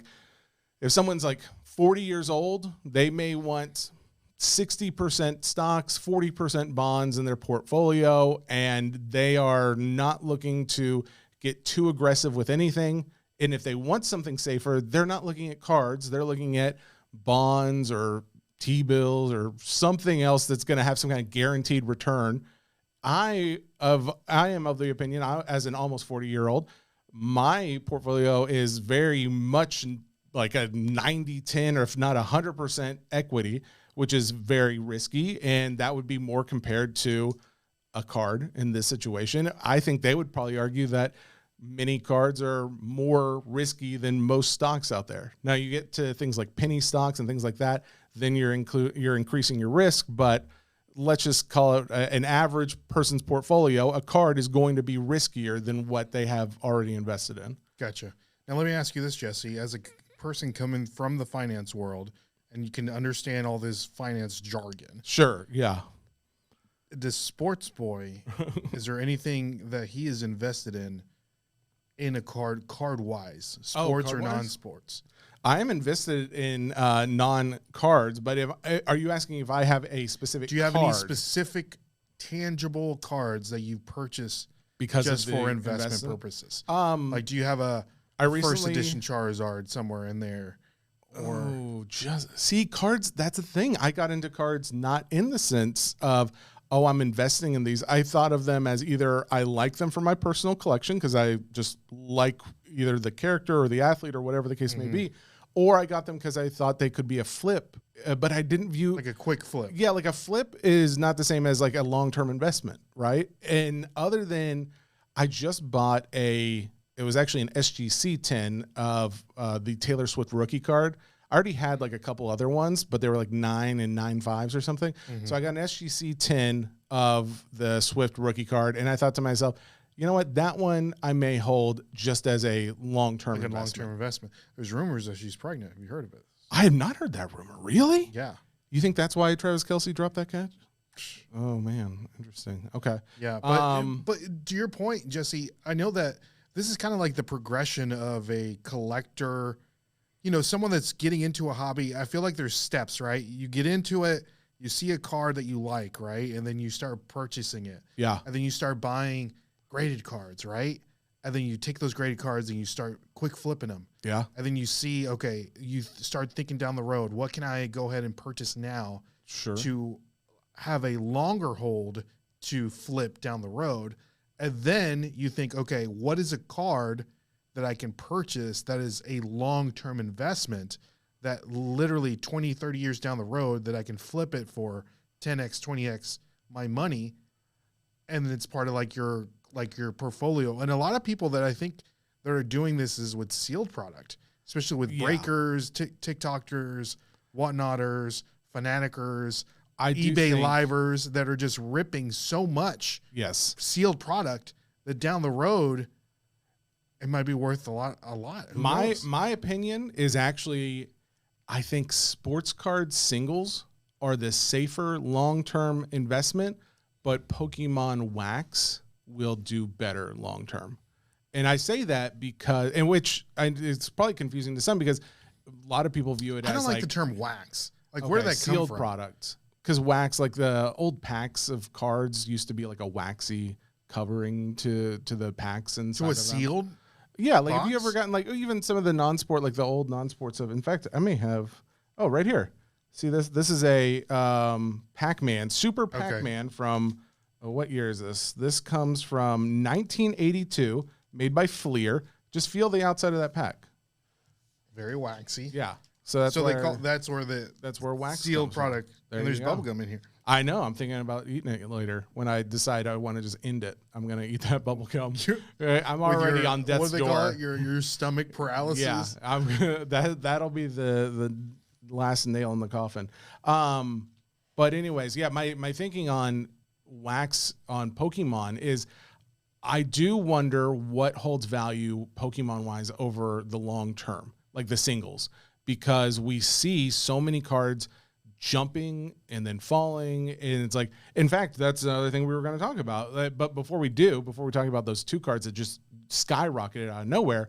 if someone's like 40 years old, they may want 60% stocks, 40% bonds in their portfolio, and they are not looking to get too aggressive with anything. And if they want something safer, they're not looking at cards. They're looking at bonds or T-bills or something else that's going to have some kind of guaranteed return. I am of the opinion, as an almost 40-year-old, my portfolio is very much like a 90-10 or if not 100% equity, which is very risky, and that would be more compared to a card in this situation. I think they would probably argue that many cards are more risky than most stocks out there. Now you get to things like penny stocks and things like that, then you're increasing your risk, but let's just call it an average person's portfolio. A card is going to be riskier than what they have already invested in. Gotcha. Now let me ask you this, Jesse, as a person coming from the finance world, and you can understand all this finance jargon. Sure, yeah. The sports boy, is there anything that he is invested in a card-wise, sports or non-sports? I am invested in non-cards, but are you asking if I have a specific card? Do you have any specific tangible cards that you purchase just for investment purposes? Like, do you have a first edition Charizard somewhere in there? Or see, cards, that's a thing. I got into cards not in the sense of, I'm investing in these. I thought of them as either I like them for my personal collection because I just like either the character or the athlete or whatever the case may be, or I got them because I thought they could be a flip, but I didn't view... Like a quick flip. Yeah, like a flip is not the same as like a long-term investment, right? And other than, I just bought it was actually an SGC 10 of the Taylor Swift rookie card. I already had like a couple other ones, but they were like 9 and 9.5s or something. So I got an SGC 10 of the Swift rookie card, and I thought to myself, you know what? That one I may hold just as a long-term investment. There's rumors that she's pregnant. Have you heard of it? I have not heard that rumor. Really? Yeah. You think that's why Travis Kelce dropped that catch? Oh, man. Interesting. Okay. Yeah. But to your point, Jesse, I know that this is kind of like the progression of a collector, you know, someone that's getting into a hobby. I feel like there's steps, right? You get into it, you see a card that you like, right? And then you start purchasing it. Yeah. And then you start buying graded cards, right? And then you take those graded cards and you start quick flipping them. Yeah. And then you see, okay, you start thinking down the road, what can I go ahead and purchase now to have a longer hold to flip down the road? And then you think, okay, what is a card that I can purchase that is a long-term investment that literally 20, 30 years down the road that I can flip it for 10x, 20x my money, and it's part of like your portfolio. And a lot of people that I think that are doing this is with sealed product, especially with breakers, TikTokers, whatnotters, fanaticers, eBay livers that are just ripping so much sealed product that down the road it might be worth a lot. My opinion is actually, I think sports card singles are the safer long-term investment, but Pokemon wax will do better long-term. And I say that because, it's probably confusing to some because a lot of people view it as, I don't like the term wax. Like, where did that come from? Sealed product. Because wax, like the old packs of cards used to be like a waxy covering to the packs and so it's sealed. Yeah, like have you ever gotten like even some of the non-sport, like the old non-sports of? In fact, I may have. Oh, right here. See this? This is a Pac-Man, Super Pac-Man from what year is this? This comes from 1982, made by Fleer. Just feel the outside of that pack. Very waxy. Yeah. So that's that's where wax sealed product. And there's bubblegum in here. I know. I'm thinking about eating it later. When I decide I want to just end it, I'm gonna eat that bubblegum. I'm already on death's door. What do they call it? Your stomach paralysis. Yeah. That'll be the last nail in the coffin. But anyways, yeah. My thinking on wax on Pokemon is, I do wonder what holds value Pokemon wise over the long term, like the singles, because we see so many cards jumping and then falling, and it's like, in fact, that's another thing we were going to talk about. But before we talk about those two cards that just skyrocketed out of nowhere,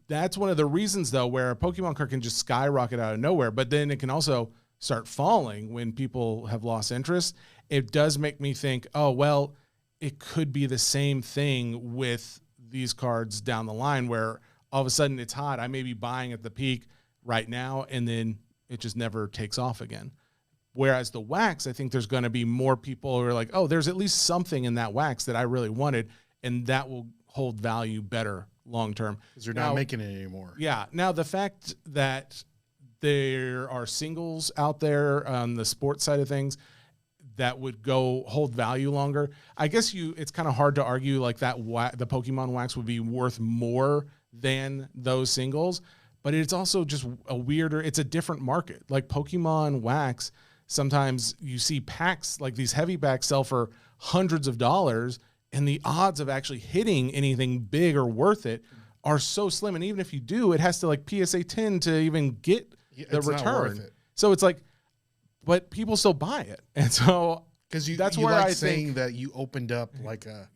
that's one of the reasons though where a Pokemon card can just skyrocket out of nowhere, but then it can also start falling when people have lost interest. It does make me think, oh well, it could be the same thing with these cards down the line, where all of a sudden it's hot. I may be buying at the peak right now, and then it just never takes off again. Whereas the wax, I think there's going to be more people who are like, oh, there's at least something in that wax that I really wanted, and that will hold value better long term. Because you're not making it anymore. Yeah. Now, the fact that there are singles out there on the sports side of things that would go hold value longer, I guess it's kind of hard to argue like that the Pokemon wax would be worth more than those singles, but it's also just it's a different market. Like Pokemon wax, sometimes you see packs, like these heavy packs sell for hundreds of dollars, and the odds of actually hitting anything big or worth it are so slim. And even if you do, it has to like PSA 10 to even get the return. Not worth it. So it's like, but people still buy it. And so that's where I think that you opened up like a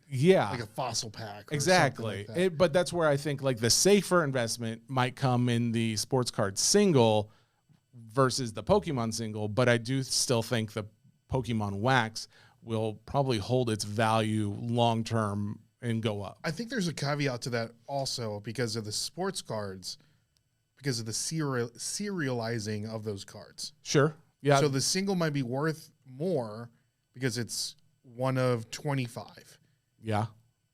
fossil pack. Or exactly. Like that. But that's where I think like the safer investment might come in the sports card single versus the Pokemon single. But I do still think the Pokemon wax will probably hold its value long term and go up. I think there's a caveat to that also because of the sports cards, because of the serializing of those cards. Sure. Yeah. So the single might be worth more because it's one of 25. Yeah,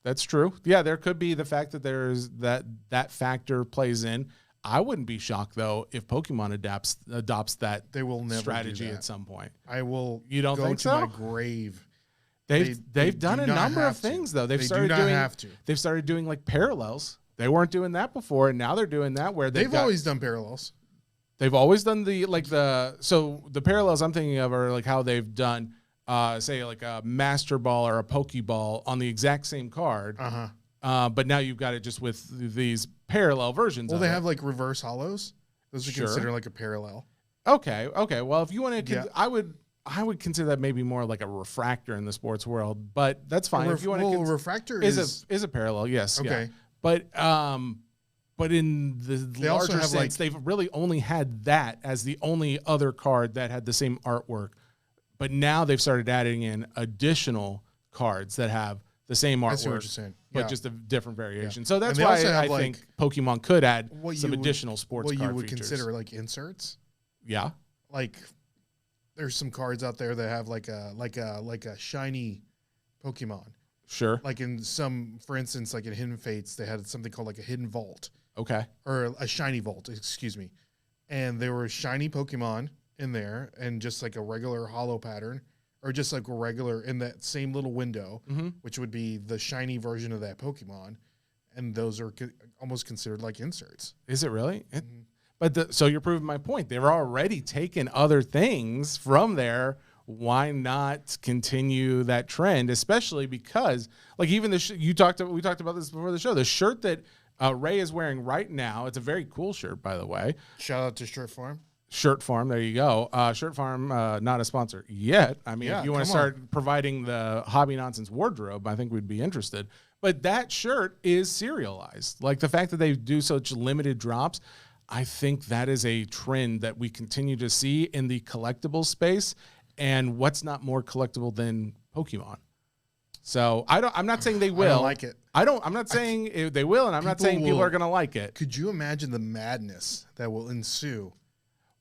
that's true. Yeah, there could be the fact that there's that factor plays in. I wouldn't be shocked though if Pokemon adopts that they will never strategy do that. At some point. I will. You don't go think to so? my grave. They've done a number of things though. They've started doing like parallels. They weren't doing that before, and now they're doing that where they've always done parallels. They've always done the parallels I'm thinking of are like how they've done say like a Master Ball or a Pokeball on the exact same card. But now you've got it just with these parallel versions. Well, they have like reverse hollows. Those are considered like a parallel. Okay. Well, if you want to, I would consider that maybe more like a refractor in the sports world, but that's fine. If you want to, refractor is a parallel. Yes. Okay. Yeah. But in the larger sense, they've really only had that as the only other card that had the same artwork. But now they've started adding in additional cards that have the same artwork, but just a different variation. Yeah. So that's why I think Pokemon could add some additional sports card features. What you would consider like inserts. Yeah. Like there's some cards out there that have like a shiny Pokemon. Sure. Like in some, for instance, like in Hidden Fates, they had something called like a hidden vault. Okay. Or a shiny vault, excuse me. And there were shiny Pokemon in there and just like a regular hollow pattern or just like a regular in that same little window, which would be the shiny version of that Pokemon. And those are almost considered like inserts. Is it really? But so you're proving my point. They've already taken other things from there. Why not continue that trend? Especially because, like, even we talked about this before the show. The shirt that Ray is wearing right now, it's a very cool shirt, by the way. Shout out to Shirt Farm. Shirt Farm, there you go. Shirt Farm, not a sponsor yet. I mean, if you want to start providing the Hobby Nonsense wardrobe, I think we'd be interested. But that shirt is serialized. Like the fact that they do such limited drops, I think that is a trend that we continue to see in the collectible space. And what's not more collectible than Pokemon? So I'm not saying they will. I don't like it. I'm not saying they will, and I'm not saying people are going to like it. Could you imagine the madness that will ensue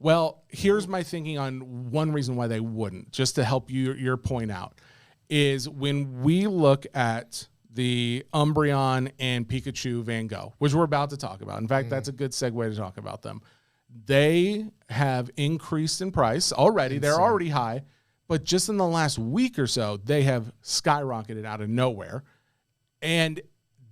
Well, here's my thinking on one reason why they wouldn't, just to help your point out, is when we look at the Umbreon and Pikachu Van Gogh, which we're about to talk about. In fact, that's a good segue to talk about them. They have increased in price already. Insane. They're already high, but just in the last week or so, they have skyrocketed out of nowhere. And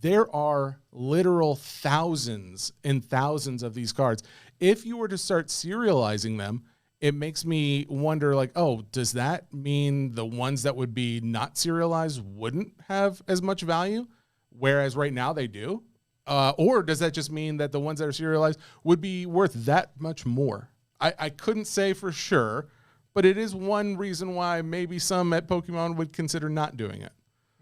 there are literal thousands and thousands of these cards. If you were to start serializing them, it makes me wonder, like, oh, does that mean the ones that would be not serialized wouldn't have as much value, whereas right now they do? Or does that just mean that the ones that are serialized would be worth that much more? I couldn't say for sure, but it is one reason why maybe some at Pokemon would consider not doing it.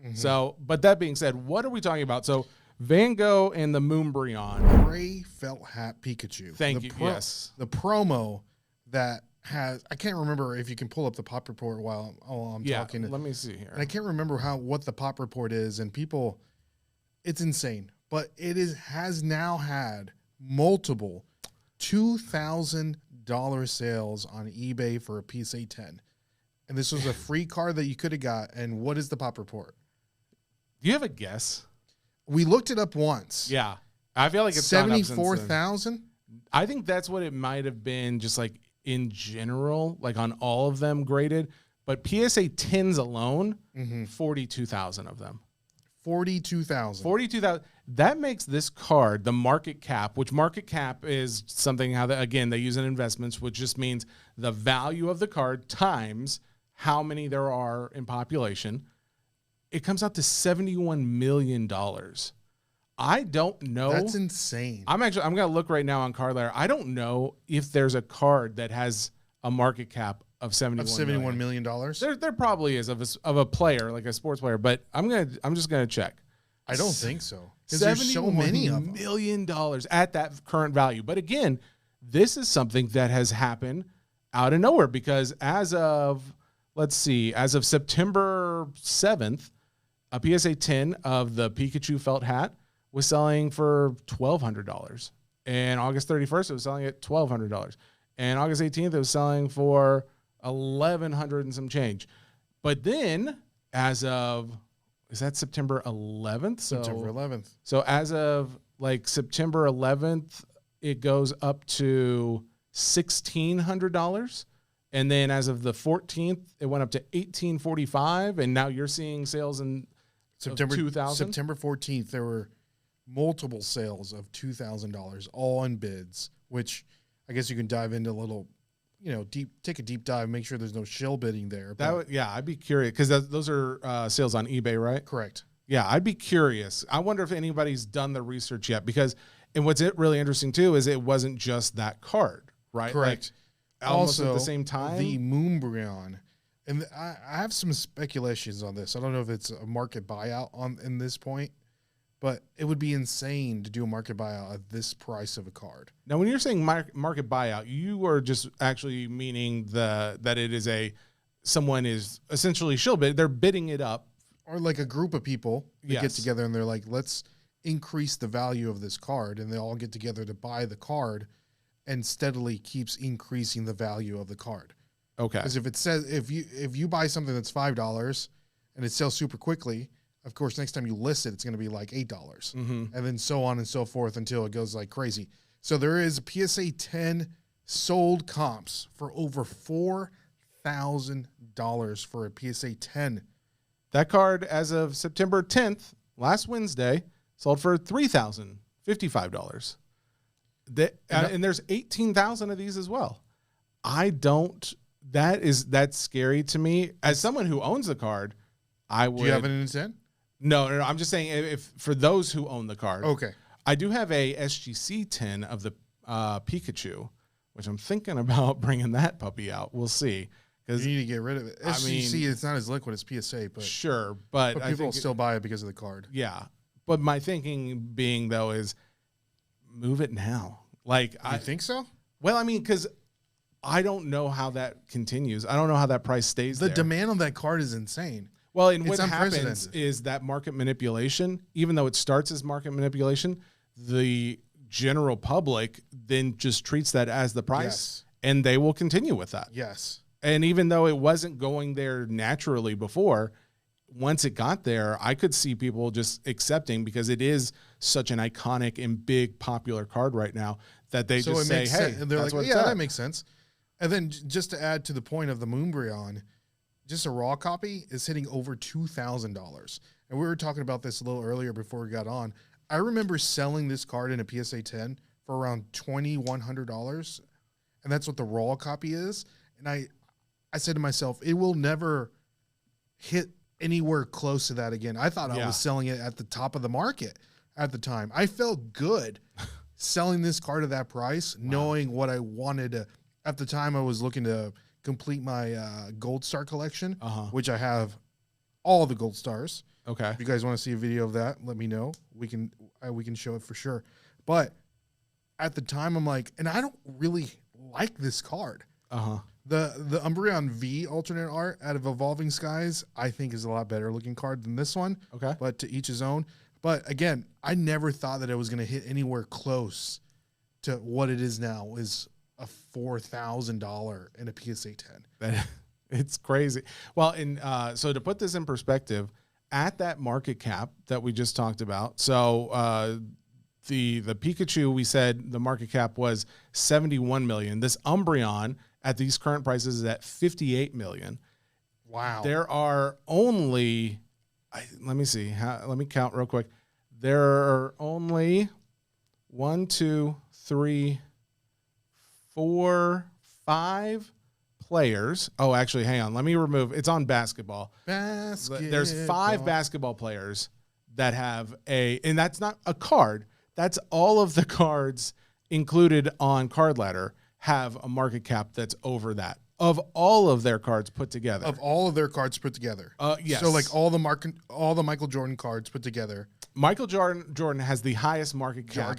Mm-hmm. So, but that being said, what are we talking about? So, Van Gogh and the Moonbreon. Gray felt hat Pikachu. Thank you. Yes. The promo that has, I can't remember if you can pull up the pop report while I'm talking. Let me see here. And I can't remember what the pop report is, and people, it's insane. But it has now had multiple $2,000 sales on eBay for a PSA 10. And this was a free card that you could have got. And what is the pop report? Do you have a guess? We looked it up once. Yeah. I feel like it's 74,000. I think that's what it might have been, just like in general, like on all of them graded. But PSA 10s alone, 42,000 of them. 42,000. 42,000. That makes this card, the market cap, which market cap is something how they use in investments, which just means the value of the card times how many there are in population. It comes out to $71 million. I don't know. That's insane. I'm going to look right now on Card Ladder. I don't know if there's a card that has a market cap of $71 million. There probably is of a player, like a sports player, but I'm just going to check. I don't think so. Because there's so many of them. $71 million at that current value. But again, this is something that has happened out of nowhere, because as of September 7th, a PSA 10 of the Pikachu felt hat was selling for $1,200. And August 31st, it was selling at $1,200. And August 18th, it was selling for $1,100 and some change. But then, as of, is that September 11th? September 11th. So as of like September 11th, it goes up to $1,600. And then as of the 14th, it went up to $1,845. And now you're seeing sales in September 2,000. September 14th, there were multiple sales of $2,000, all in bids, which I guess you can dive into a little, take a deep dive, make sure there's no shill bidding there. I'd be curious, because those are sales on eBay, right? Correct. Yeah, I'd be curious. I wonder if anybody's done the research yet, because, and what's really interesting too is it wasn't just that card, right? Correct. Like, almost also, at the same time, the Moonbreon. And I have some speculations on this. I don't know if it's a market buyout in this point, but it would be insane to do a market buyout at this price of a card. Now, when you're saying market buyout, you are just actually meaning that it is someone is essentially shill bid. They're bidding it up, or like a group of people that get together and they're like, let's increase the value of this card, and they all get together to buy the card, and steadily keeps increasing the value of the card. Okay. Because if it says if you buy something that's $5 and it sells super quickly, of course next time you list it, it's going to be like $8, and then so on and so forth until it goes like crazy. So there is a PSA 10 sold comps for over $4,000 for a PSA 10. That card, as of September 10th, last Wednesday, sold for $3,055. And there's 18,000 of these as well. That's scary to me. As someone who owns the card, I would. Do you have it in 10? No. I'm just saying, if for those who own the card. Okay. I do have a SGC 10 of the Pikachu, which I'm thinking about bringing that puppy out. We'll see. You need to get rid of it. SGC, it's not as liquid as PSA, but sure. But people will still buy it because of the card. Yeah. But my thinking being, though, is move it now. Like, you think so? Well, I mean, because I don't know how that continues. I don't know how that price stays there. The demand on that card is insane. Well, and what happens is that market manipulation, even though it starts as market manipulation, the general public then just treats that as the price. Yes. and they will continue with that. Yes. And even though it wasn't going there naturally before, once it got there, I could see people just accepting because it is such an iconic and big popular card right now that they just say, hey, they're like, yeah, that makes sense. And then just to add to the point of the Moonbryon, just a raw copy is hitting over $2,000. And we were talking about this a little earlier before we got on. I remember selling this card in a PSA 10 for around $2,100. And that's what the raw copy is. And I said to myself, it will never hit anywhere close to that again. I thought I was selling it at the top of the market at the time. I felt good selling this card at that price, knowing what I wanted to. At the time, I was looking to complete my Gold Star collection, which I have all the Gold Stars. Okay. If you guys want to see a video of that, let me know. We can show it for sure. But at the time, I'm like, and I don't really like this card. The Umbreon V alternate art out of Evolving Skies, I think is a lot better looking card than this one. Okay. But to each his own. But again, I never thought that it was going to hit anywhere close to what it is now, is a $4,000 in a PSA 10. It's crazy. Well, so to put this in perspective, at that market cap that we just talked about, so the Pikachu, we said the market cap was 71 million. This Umbreon at these current prices is at 58 million. Wow. There are only, let me see, let me count real quick. There are only 1, 2, 3, 4, 5 players. Oh, actually, hang on. Let me remove. It's on basketball. There's 5 basketball players that have and that's not a card. That's all of the cards included on Card Ladder have a market cap that's over that of all of their cards put together. Of all of their cards put together. Yes. So like all the Michael Jordan cards put together. Michael Jordan has the highest market cap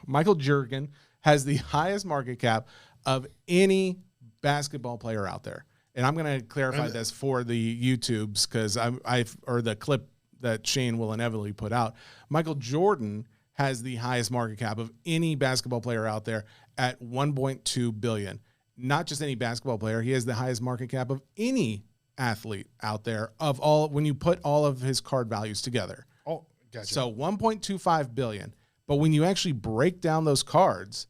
Michael Jordan has the highest market cap of any basketball player out there. And I'm going to clarify this for the YouTubes because or the clip that Shane will inevitably put out. Michael Jordan has the highest market cap of any basketball player out there at 1.2 billion. Not just any basketball player. He has the highest market cap of any athlete out there of all, when you put all of his card values together. Oh, gotcha. So 1.25 billion. But when you actually break down those cards,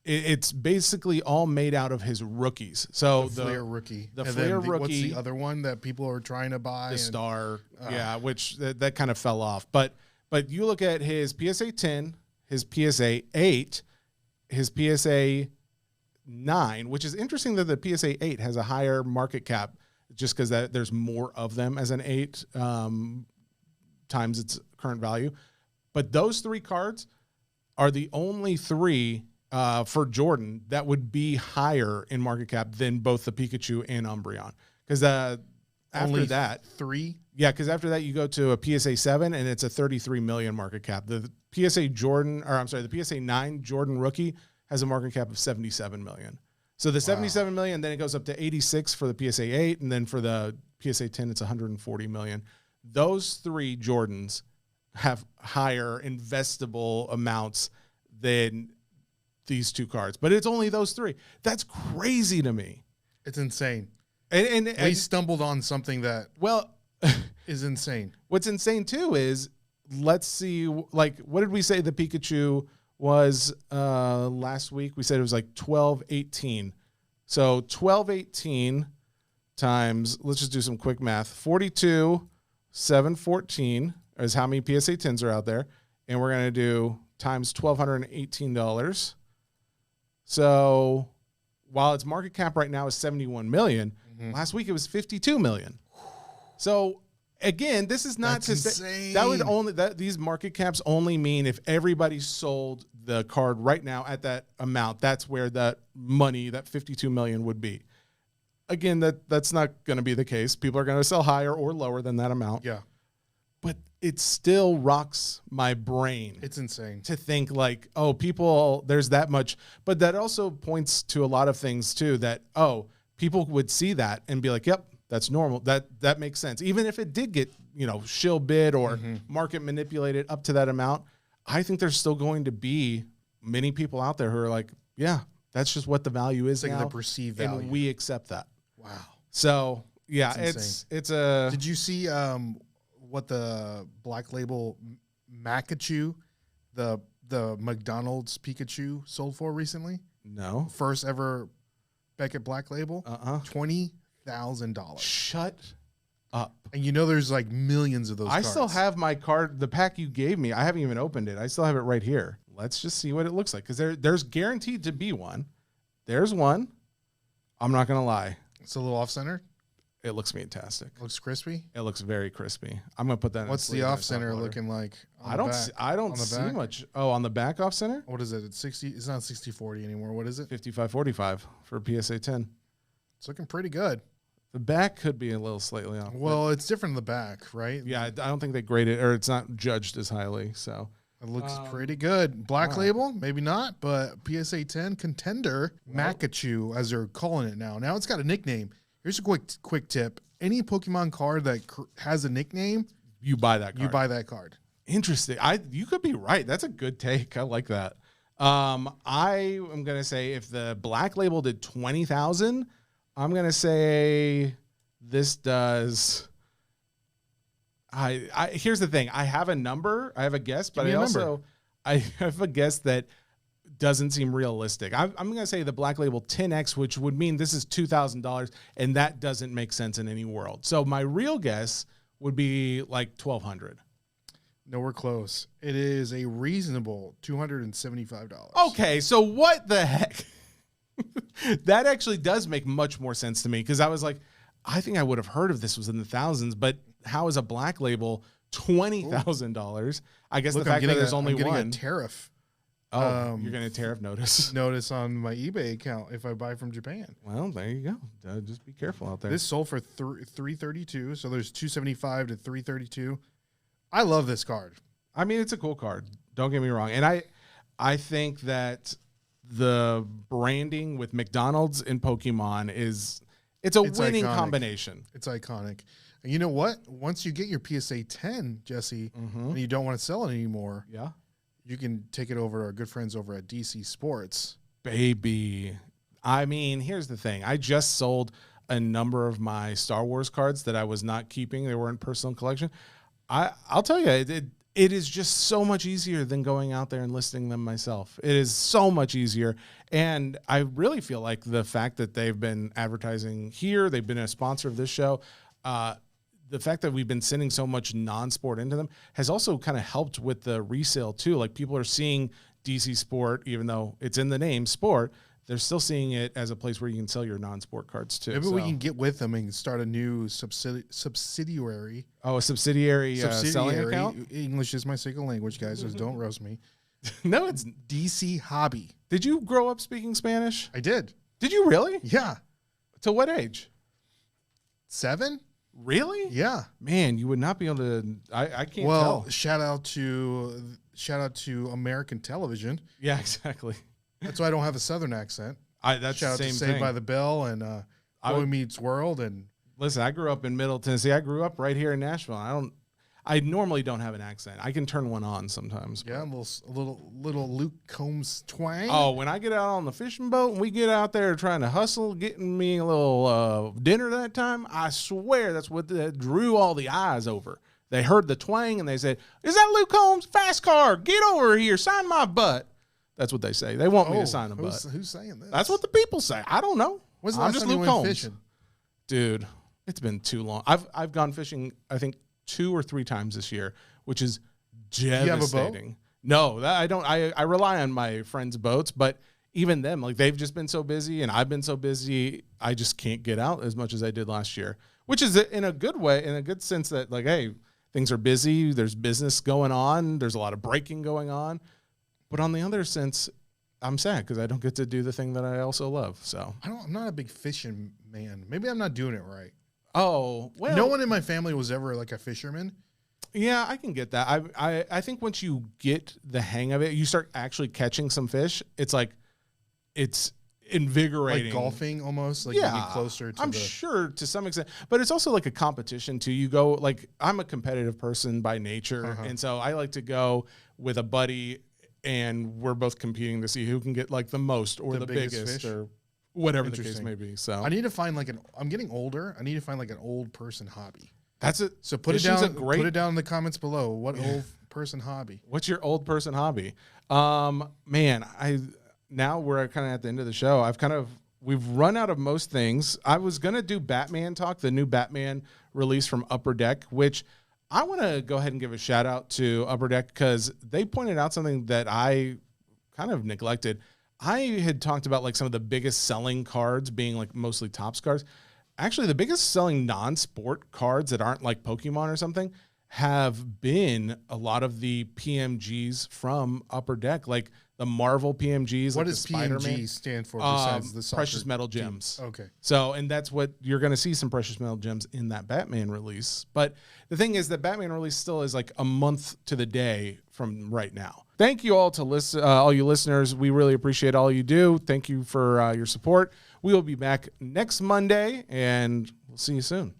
it's basically all made out of his rookies. So the Flair rookie. The Flair rookie. What's the other one that people are trying to buy? The Star. Which that kind of fell off. But you look at his PSA 10, his PSA 8, his PSA 9, which is interesting that the PSA 8 has a higher market cap just because there's more of them as an 8 times its current value. But those 3 cards are the only 3 for Jordan that would be higher in market cap than both the Pikachu and Umbreon. Because after that, 3? Yeah, because after that you go to a PSA 7 and it's a 33 million market cap. The PSA 9 Jordan rookie has a market cap of 77 million. So the 77 million, then it goes up to 86 for the PSA 8, and then for the PSA 10, it's 140 million. Those 3 Jordans have higher investable amounts than these 2 cards, but it's only those 3. That's crazy to me. It's insane. And we stumbled on something that is insane. What's insane too is, let's see, like, what did we say the Pikachu was last week? We said it was like 1218. So 1218 times, let's just do some quick math. 42,714 is how many PSA 10s are out there, and we're gonna do times $1,218. So while its market cap right now is 71 million, last week it was 52 million. So again, this is not to say that would only these market caps only mean if everybody sold the card right now at that amount. That's where that money, that 52 million, would be. Again, that's not going to be the case. People are going to sell higher or lower than that amount. Yeah. But it still rocks my brain. It's insane to think like, oh, people, there's that much. But that also points to a lot of things too, that, oh, people would see that and be like, yep, that's normal. That makes sense. Even if it did get, shill bid or market manipulated up to that amount, I think there's still going to be many people out there who are like, yeah, That's just what the value is It's like now. the perceived value. And we accept that. Wow. So yeah, That's it's a. Did you see what the Black Label Makachu, the McDonald's Pikachu sold for recently? No. First ever Beckett Black Label. $20,000. Shut up. And you know there's like millions of those I cards. still have my card, the pack you gave me. I haven't even opened it. I still have it right here. Let's just see what it looks like, because there's guaranteed to be one. There's one. I'm not gonna lie. It's a little off-center. It looks fantastic. Looks crispy. It looks very crispy. I'm gonna put that. What's the off-center looking like? I don't see much. Oh, on the back off-center. What is it? It's 60. It's not 60/40 anymore. What is it? 55/45 for PSA 10. It's looking pretty good. The back could be a little slightly off. Well, it's different in the back, right? Yeah, I don't think they grade it, or it's not judged as highly. So it looks pretty good. Black Label, maybe not, but PSA 10 contender, Makachu, as they're calling it now. Now it's got a nickname. Here's a quick tip: any Pokemon card that has a nickname, you buy that card. You buy that card. Interesting. You could be right. That's a good take. I like that. I am gonna say if the Black Label did 20,000. I'm going to say this does. Here's the thing. I have a number. I have a guess, but I have a guess that doesn't seem realistic. I'm going to say the Black Label 10X, which would mean this is $2,000, and that doesn't make sense in any world. So my real guess would be like $1,200. Nowhere close. It is a reasonable $275. Okay, so what the heck? That actually does make much more sense to me, because I was like, I think I would have heard of this was in the thousands, but how is a Black Label $20,000? I guess the fact that there's only one. A tariff. Oh, you're getting a tariff notice on my eBay account if I buy from Japan. Well, there you go. Just be careful out there. This sold for $332, so there's $275 to $332. I love this card. I mean, it's a cool card. Don't get me wrong, and I think that the branding with McDonald's and Pokemon it's a winning combination. It's iconic. And you know what? Once you get your PSA 10, Jesse, and you don't want to sell it anymore, you can take it over to our good friends over at DC Sports. Baby. I mean, here's the thing. I just sold a number of my Star Wars cards that I was not keeping. They were in personal collection. I'll tell you, it is just so much easier than going out there and listing them myself. It is so much easier. And I really feel like the fact that they've been advertising here, they've been a sponsor of this show, the fact that we've been sending so much non-sport into them has also kind of helped with the resale too. Like, people are seeing DC Sport, even though it's in the name sport, they're still seeing it as a place where you can sell your non-sport cards too. Maybe we can get with them and start a new subsidiary. Oh, a subsidiary selling account? English is my second language, guys, so don't roast me. No, it's DC Hobby. Did you grow up speaking Spanish? I did. Did you really? Yeah. To what age? 7? Really? Yeah. Man, you would not be able to. I can't tell. Well, shout out to American television. Yeah, exactly. That's why I don't have a Southern accent. That's shout the out to same Saved thing. by the Bell and Boy Meets World. And listen, I grew up in Middle Tennessee. I grew up right here in Nashville. I normally don't have an accent. I can turn one on sometimes. Yeah, a little Luke Combs twang. Oh, when I get out on the fishing boat and we get out there trying to hustle, getting me a little dinner that time, I swear that's what drew all the eyes over. They heard the twang and they said, "Is that Luke Combs? Fast car, get over here, sign my butt." That's what they say. They want me to sign a butt. Who's saying this? That's what the people say. I don't know. When's the last time you went fishing? Dude, it's been too long. I've gone fishing, I think, 2 or 3 times this year, which is devastating. You have a boat? No, I don't. I rely on my friends' boats, but even them, like, they've just been so busy and I've been so busy, I just can't get out as much as I did last year, which is in a good way, in a good sense that, like, hey, things are busy. There's business going on. There's a lot of breaking going on. But on the other sense, I'm sad because I don't get to do the thing that I also love. So I'm not a big fishing man. Maybe I'm not doing it right. Oh, well. No one in my family was ever like a fisherman. Yeah, I can get that. I think once you get the hang of it, you start actually catching some fish. It's like, it's invigorating. Like golfing almost. Like, you get closer to I'm sure to some extent. But it's also like a competition too. You go, like, I'm a competitive person by nature. And so I like to go with a buddy and we're both competing to see who can get like the most or the biggest fish? or whatever the case Interesting. may be. So I need to find like I'm getting older. I need to find like an old person hobby. that's it. So put it Fishing's down. a great- Put it down in the comments below. What old person hobby? What's your old person hobby? Man, now we're kind of at the end of the show. We've run out of most things. I was gonna do Batman talk, the new Batman release from Upper Deck, which I want to go ahead and give a shout out to Upper Deck because they pointed out something that I kind of neglected. I had talked about like some of the biggest selling cards being like mostly Topps cards. Actually, the biggest selling non-sport cards that aren't like Pokemon or something have been a lot of the PMGs from Upper Deck, like the Marvel PMGs. What like does the Spider-Man. PMG stand for besides the soccer Precious Metal team? Gems. Okay. So, and that's what you're going to see, some Precious Metal Gems in that Batman release. But the thing is that Batman release still is like a month to the day from right now. Thank you all to all you listeners. We really appreciate all you do. Thank you for your support. We will be back next Monday, and we'll see you soon.